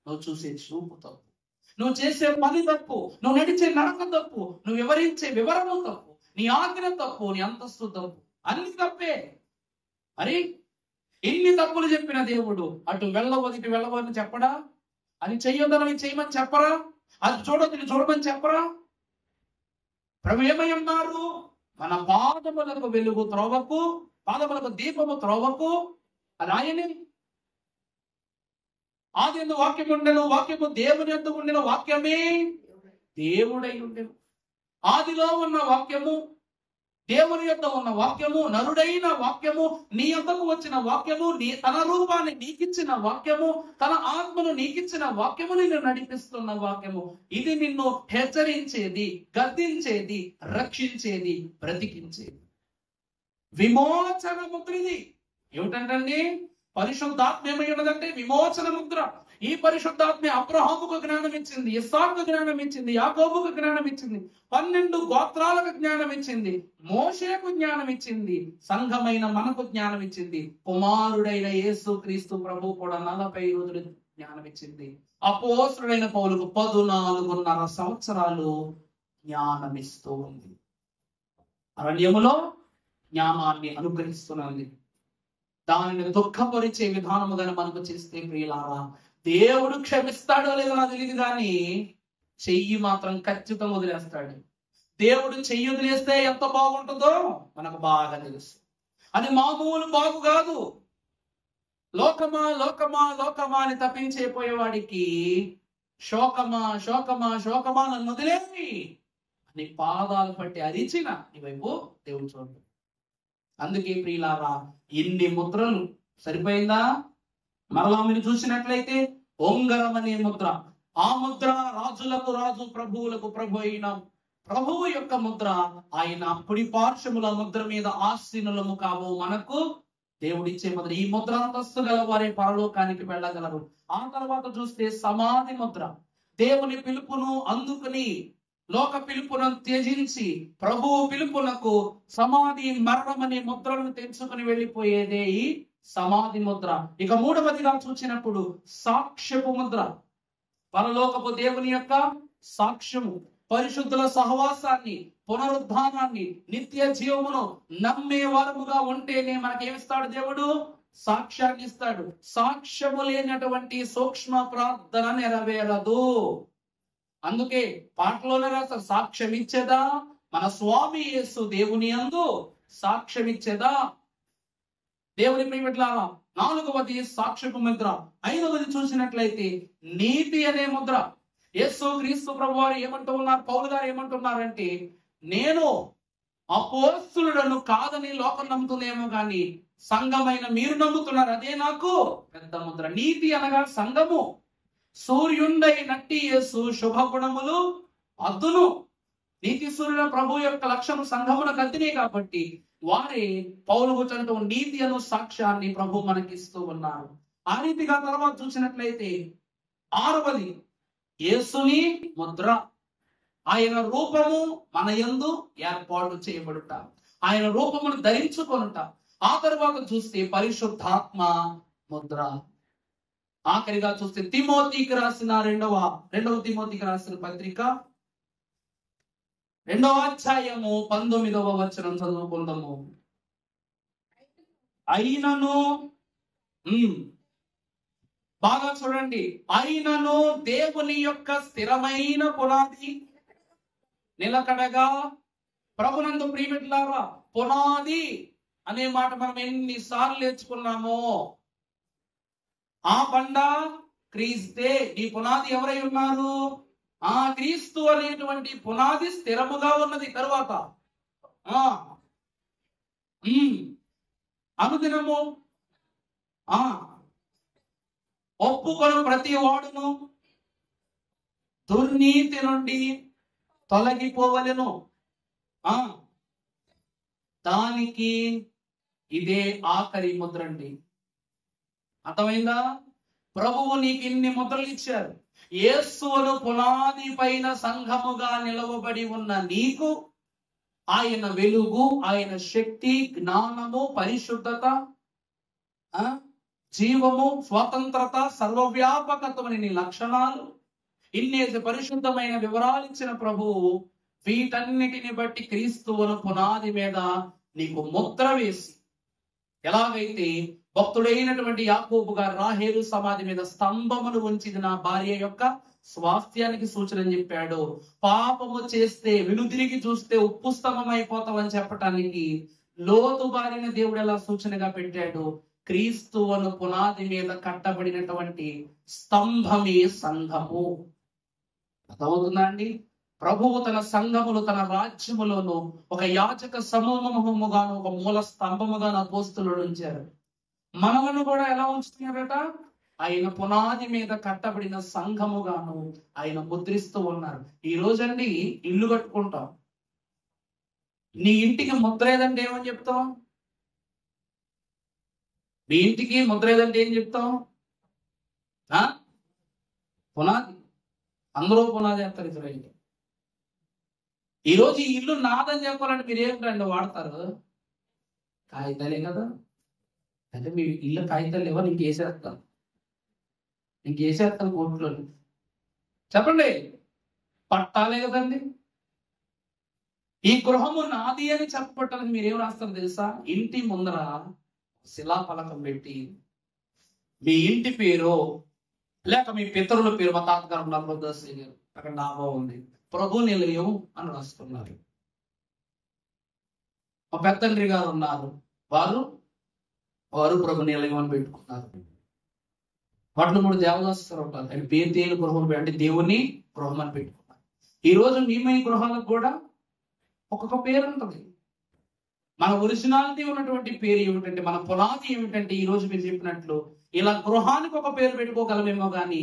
నువ్వు చూసే చూపు తప్పు, నువ్వు చేసే పని తప్పు, నువ్వు నడిచే నడక తప్పు, నువ్వు వివరించే వివరము తప్పు, నీ ఆజ్ఞ తప్పు, నీ అంతస్తు తప్పు, అన్ని తప్పే. మరి ఎన్ని తప్పులు చెప్పిన దేవుడు అటు వెళ్ళవద్దు ఇటు వెళ్ళవని చెప్పడా? అది చెయ్యొద్దని చేయమని చెప్పరా? అది చూడొద్దని చూడమని చెప్పరా? ప్రభు ఏమై ఉన్నారు? మన పాదములకు వెలుగు త్రోవకు, పాదములకు దీపము త్రోవకు అది ఆయనే. ఆది యందు వాక్యం ఉండెను, వాక్యము దేవుని యందు ఉండెను, వాక్యమే దేవుడై ఉండెను. ఆదిలో ఉన్న వాక్యము, దేవుని యొద్ద ఉన్న వాక్యము, నరుడైన వాక్యము, నీ యొద్దకు వచ్చిన వాక్యము, తన రూపాన్ని నీకిచ్చిన వాక్యము, తన ఆత్మను నీకిచ్చిన వాక్యము, నిన్ను నడిపిస్తున్న వాక్యము. ఇది నిన్ను హెచ్చరించేది, గద్దించేది, రక్షించేది, బ్రతికించేది. విమోచన ముద్రిది ఏమిటంటండి? పరిశుద్ధాత్మ ఏమై ఉన్నదంటే విమోచన ముద్ర. ఈ పరిశుద్ధాత్మ అబ్రహాముకు జ్ఞానం ఇచ్చింది, ఇస్సాకుకు జ్ఞానం ఇచ్చింది, యాకోబుకు జ్ఞానం ఇచ్చింది, 12 గోత్రాలకు జ్ఞానం ఇచ్చింది, మోషేకు జ్ఞానం ఇచ్చింది, సంఘమైన మనకు జ్ఞానం ఇచ్చింది, కుమారుడైన యేసు క్రీస్తు ప్రభు కూడా 40 రోజులు జ్ఞానం ఇచ్చింది. అపోస్తలుడైన పౌలుకు 14.5 సంవత్సరాలు జ్ఞానం ఇస్తూ ఉంది. అరణ్యములో జ్ఞానాన్ని అనుగ్రహిస్తున్నది. దానిని దుఃఖపరిచే విధానముగా మనకు చేస్తే ప్రియులారా, దేవుడు క్షమిస్తాడో లేదో నాకు తెలియదు, కానీ చెయ్యి మాత్రం ఖచ్చితంగా వదిలేస్తాడు. దేవుడు చెయ్యి వదిలేస్తే ఎంత బాగుంటుందో మనకు బాగా తెలుసు. అది మామూలు బాగు కాదు. లోకమా లోకమా లోకమా అని తప్పించేపోయేవాడికి శోకమా శోకమా శోకమా నన్ను వదిలేమి నీ పాదాలు పట్టి అరిచిన నీ వైపు దేవుడు చూడు. అందుకే ప్రియులారా, ఇన్ని ముద్రలు సరిపోయిందా? మరలా మీరు చూసినట్లయితే ఓంగరం అనే ముద్ర, ఆ ముద్ర రాజులకు రాజు ప్రభువులకు ప్రభు అయిన ప్రభువు యొక్క ముద్ర. ఆయన కుడి పార్శ్వముల ముద్ర మీద ఆసీనులము కావు మనకు దేవుడిచ్చే ముద్ర. ఈ ముద్ర అంతస్తు గల వారే పరలోకానికి వెళ్ళగలరు. ఆ తర్వాత చూస్తే సమాధి ముద్ర. దేవుని పిలుపును అందుకుని లోక పిలుపును త్యజించి ప్రభువు పిలుపునకు సమాధి మరణం అనే ముద్రను తెంచుకుని వెళ్ళిపోయేదే ఈ సమాధి ముద్ర. ఇక మూడవదిగా చూసినప్పుడు సాక్ష్యపు ముద్ర. పరలోకపు దేవుని యొక్క సాక్ష్యము, పరిశుద్ధుల సహవాసాన్ని, పునరుద్ధానాన్ని, నిత్య జీవమును నమ్మే వారముగా ఉంటేనే మనకేమిస్తాడు దేవుడు? సాక్ష్యాన్ని ఇస్తాడు. సాక్ష్యము లేనటువంటి సూక్ష్మ ప్రార్థన నెరవేరదు. అందుకే పాటలోనే రాస్తారు, సాక్ష్యం ఇచ్చేదా మన స్వామి యేసు దేవుని యందు సాక్ష్యం ఇచ్చేదా. దేవుని ప్రియమిట్లారా, 4వది సాక్ష్యపు ముద్ర. 5వది చూసినట్లయితే నీతి అనే ముద్ర. యేసు క్రీస్తు ప్రభు వారు ఏమంటూ ఉన్నారు, పౌలు గారు ఏమంటున్నారంటే, నేను అపోస్తలులను కాదని లోకం నమ్ముతుందేమో కానీ సంఘమైన మీరు నమ్ముతున్నారు, అదే నాకు పెద్ద ముద్ర. నీతి అనగా సంఘము. సూర్యుండై నట్టి యేసు శుభగుణములు అద్దును. నీతి సూర్యుల ప్రభు యొక్క లక్ష్యం సంఘమునకు అద్దినే కాబట్టి వారే పౌలు గుర్చంటూ నీతి అను సాక్ష్యాన్ని ప్రభు మనకిస్తూ ఉన్నారు. ఆ రీతిగా తర్వాత చూసినట్లయితే 6వది యేసుని ముద్ర. ఆయన రూపము మన యందు ఏర్పాటు చేయబడుట, ఆయన రూపమును ధరించుకొనుట. ఆ తర్వాత చూస్తే పరిశుద్ధాత్మ ముద్ర. ఆఖరిగా చూస్తే తిమోతికి రాసిన రెండవ తిమోతికి రాసిన పత్రిక 2వ అధ్యాయము 19వ వచనం చదువుకుందాము. అయినను బాగా చూడండి, అయినను దేవుని యొక్క స్థిరమైన పునాది నిలకడగా. ప్రభునందు ప్రియమిట్లారా, పునాది అనే మాట మనం ఎన్నిసార్లు నేర్చుకున్నామో. ఆ బండ క్రీస్తే. ఈ పునాది ఎవరై ఉన్నారు? ఆ క్రీస్తు అనేటువంటి పునాది స్థిరముగా ఉన్నది. తరువాత అనుదినము ఒప్పుకొని ప్రతి వాడును దుర్నీతి నుండి తొలగిపోవలెను. దానికి ఇదే ఆఖరి ముద్ర అండి. అర్థమైందా? ప్రభువు నీకు ఇన్ని ముద్రలు ఇచ్చారు. యేసును పునాది పైన సంఘముగా నిలవబడి ఉన్న నీకు ఆయన వెలుగు, ఆయన శక్తి, జ్ఞానము, పరిశుద్ధత, జీవము, స్వతంత్రత, సర్వవ్యాపకత్వమైన నీ లక్షణాలు, ఇన్నేసి పరిశుద్ధమైన వివరాలు ఇచ్చిన ప్రభువు వీటన్నిటిని బట్టి క్రీస్తువును పునాది మీద నీకు ముద్ర వేసి, ఎలాగైతే భక్తుడైనటువంటి యాకోబు గారు రాహేలు సమాధి మీద స్తంభమును ఉంచి నా భార్య యొక్క స్వాస్థ్యానికి సూచన చెప్పాడు. పాపము చేస్తే వెనుదిరిగి చూస్తే ఉప్పు స్తంభం అయిపోతామని చెప్పటానికి లోతు బారిన దేవుడు ఎలా సూచనగా పెట్టాడు? క్రీస్తువును పునాది మీద కట్టబడినటువంటి స్తంభమే సంఘము. అర్థమవుతుందా అండి? ప్రభువు తన సంఘములు, తన రాజ్యములను ఒక యాజక సమూహముగాను, ఒక మూల స్తంభముగాను అపోస్తులు ఉంచారు. మనలను కూడా ఎలా ఉంచుతున్నారట? ఆయన పునాది మీద కట్టబడిన సంఘముగాను ఆయన ముద్రిస్తూ ఉన్నారు. ఈ రోజండి ఇల్లు కట్టుకుంటాం, నీ ఇంటికి ముద్ర ఏదంటే ఏమని చెప్తాం? మీ ఇంటికి ముద్ర ఏదంటే ఏం చెప్తాం? పునాది. అందరూ పునాది వేస్తారు ఇజ్రాయిల్. ఈరోజు ఈ ఇల్లు నాదని చెప్పాలంటే మీరు ఏమిటండి వాడతారు? కాగితాలే కదా. అంటే మీ ఇల్లు కాగితాలు లేవా? ఇంకేసేస్తాను కోర్టులో. చెప్పండి, పట్టాలే కదండి. ఈ గృహము నాది అని చెప్పబట్టాలని మీరేం రాస్తారు తెలుసా? ఇంటి ముందర శిలాఫలకం పెట్టి మీ ఇంటి పేరు లేక మీ పితరుల పేరు, మా తాతగారు నర్మదాసి గారు అక్కడ నామం ఉంది, ప్రభు నిలయం అని రాస్తున్నారు. మా పెద్దండ్రి గారు ఉన్నారు, వారు ప్రభు నిలయం అని పెట్టుకున్నారు. వాటిలో 3 దేవదాసులు ఉంటారు, ఆయన బేతేలు గృహం అంటే దేవుని గృహం అని పెట్టుకున్నారు. ఈ రోజు మీ గృహాలకు కూడా ఒక్కొక్క పేరు ఉంటుంది. మన ఒరిజినాలిటీ ఉన్నటువంటి పేరు ఏమిటంటే, మన పునాది ఏమిటంటే, ఈ రోజు మీరు చెప్పినట్లు ఇలా గృహానికి ఒక పేరు పెట్టుకోగలమేమో కానీ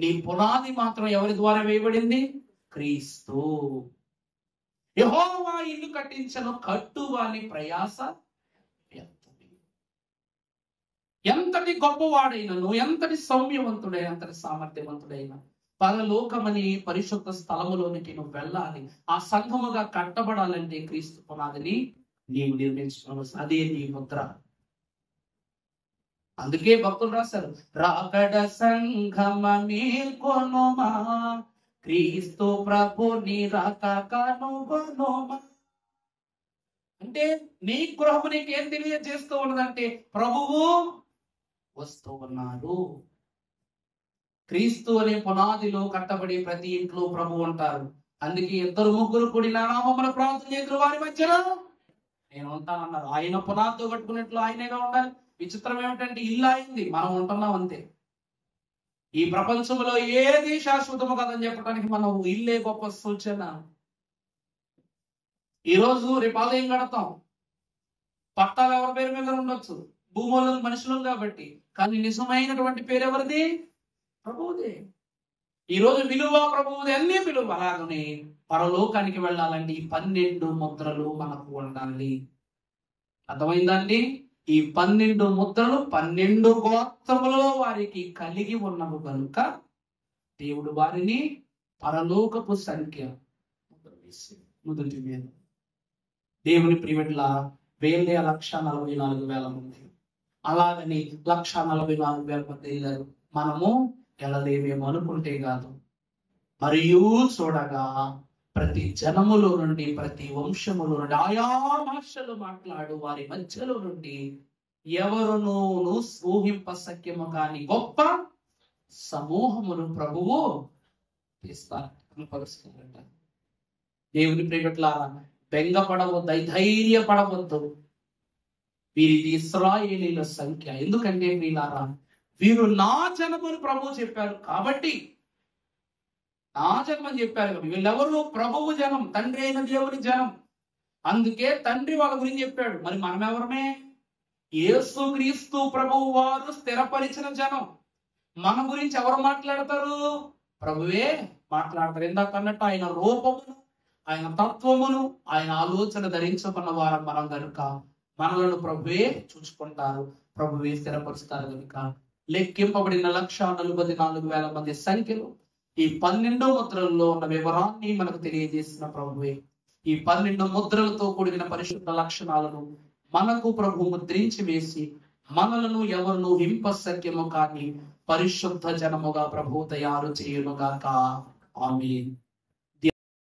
నీ పునాది మాత్రం ఎవరి ద్వారా వేయబడింది? క్రీస్తు. యెహోవా ఇల్లు కట్టించను, కట్టువాని ప్రయాస ఎంతటి. ఎంతటి గొప్పవాడైనను, ఎంతటి సౌమ్యవంతుడైన, ఎంతటి సామర్థ్యవంతుడైన పరలోకమని పరిశుద్ధ స్థలములోనికి నువ్వు వెళ్ళాలి. ఆ సంఘముగా కట్టబడాలంటే క్రీస్తు పునాదిని నీవు నిర్మించుకోవచ్చు. అదే నీ ముద్ర. అందుకే భక్తులు రాశారు, రాకడ సంఘమ మేల్కొనుమా, క్రీస్తు ప్రభుని రాక కనుగొనుమా. అంటే నీ గృహము నీకేం తెలియజేస్తూ ఉన్నదంటే ప్రభువు వస్తూ ఉన్నారు. క్రీస్తు అనే పునాదిలో కట్టబడి ప్రతి ఇంట్లో ప్రభు ఉంటారు. అందుకే 2-3 కూడి నా నామమున ప్రార్థన చేతులు వారి మధ్యలో నేను ఉంటానన్నారు. ఆయన పునాదితో కట్టుకున్నట్లు ఆయనేగా ఉండాలి. విచిత్రం ఏమిటంటే ఇల్లు అయింది, మనం ఉంటున్నాం అంతే. ఈ ప్రపంచంలో ఏది శాశ్వతము కదని చెప్పడానికి మనం ఇల్లే గొప్ప సూచన. ఈరోజు రేపు ఆలయం కడతాం, పట్టాలు ఎవరి పేరు మీద ఉండొచ్చు, భూములు మనుషులు కాబట్టి, కానీ నిజమైనటువంటి పేరు ఎవరిది? ప్రభువుదే. ఈరోజు విలువ ప్రభువుదే, అన్ని విలువ. అలాగనే పరలోకానికి వెళ్ళాలండి ఈ 12 ముద్రలు మనకు ఉండాలి. అర్థమైందండి? ఈ 12 ముద్రలు 12 గోత్రములలో వారికి కలిగి ఉన్నవి కనుక దేవుడు వారిని పరలోకపు సంఖ్య మొదటి మీద. దేవుని ప్రియమిట్ల 1,44,000 మంది, అలాగని 1,44,000 మంది వెళ్ళారు. మనము వెళ్ళలేమేమో అనుకుంటే కాదు. మరియు చూడగా ప్రతి జనములో నుండి, ప్రతి వంశములో నుండి, ఆయా భాషలు మాట్లాడు వారి మధ్యలో నుండి ఎవరును ఊహింప సఖ్యము కాని గొప్ప సమూహమును ప్రభువు కనపరుస్తారంట. దేవుని ప్రియమిట్లారా, బెంగపడవద్దు, ధైర్యపడవద్దు. వీరి ఇశ్రాయేలీల సంఖ్య. ఎందుకంటే వీళ్ళారా, వీరు నా జనమును ప్రభువు చెప్పారు కాబట్టి, నా జనం అని చెప్పారు. వీళ్ళెవరు? ప్రభువు జనం, తండ్రి అయిన దేవుని జనం. అందుకే తండ్రి వాళ్ళ గురించి చెప్పాడు. మరి మనం ఎవరమే? యేసుక్రీస్తు ప్రభువు వారు స్థిరపరిచిన జనం. మన గురించి ఎవరు మాట్లాడతారు? ప్రభువే మాట్లాడతారు. ఎందుకు అన్నట్టు ఆయన రూపమును, ఆయన తత్వమును, ఆయన ఆలోచన ధరించుకున్న వారు మనం కనుక మనలను ప్రభువే చూసుకుంటారు, ప్రభువే స్థిరపరుస్తారు కనుక లెక్కింపబడిన 1,44,000 మంది సంఖ్యలో ఈ 12 ముద్రల్లో ఉన్న వివరాన్ని మనకు తెలియజేసిన ప్రభువే ఈ 12 ముద్రలతో కూడిన పరిశుద్ధ లక్షణాలను మనకు ప్రభు ముద్రించి వేసి మనలను ఎవరును హింపశక్యము కానీ పరిశుద్ధ జనముగా ప్రభు తయారు చేయునుగాక. ఆమేన్.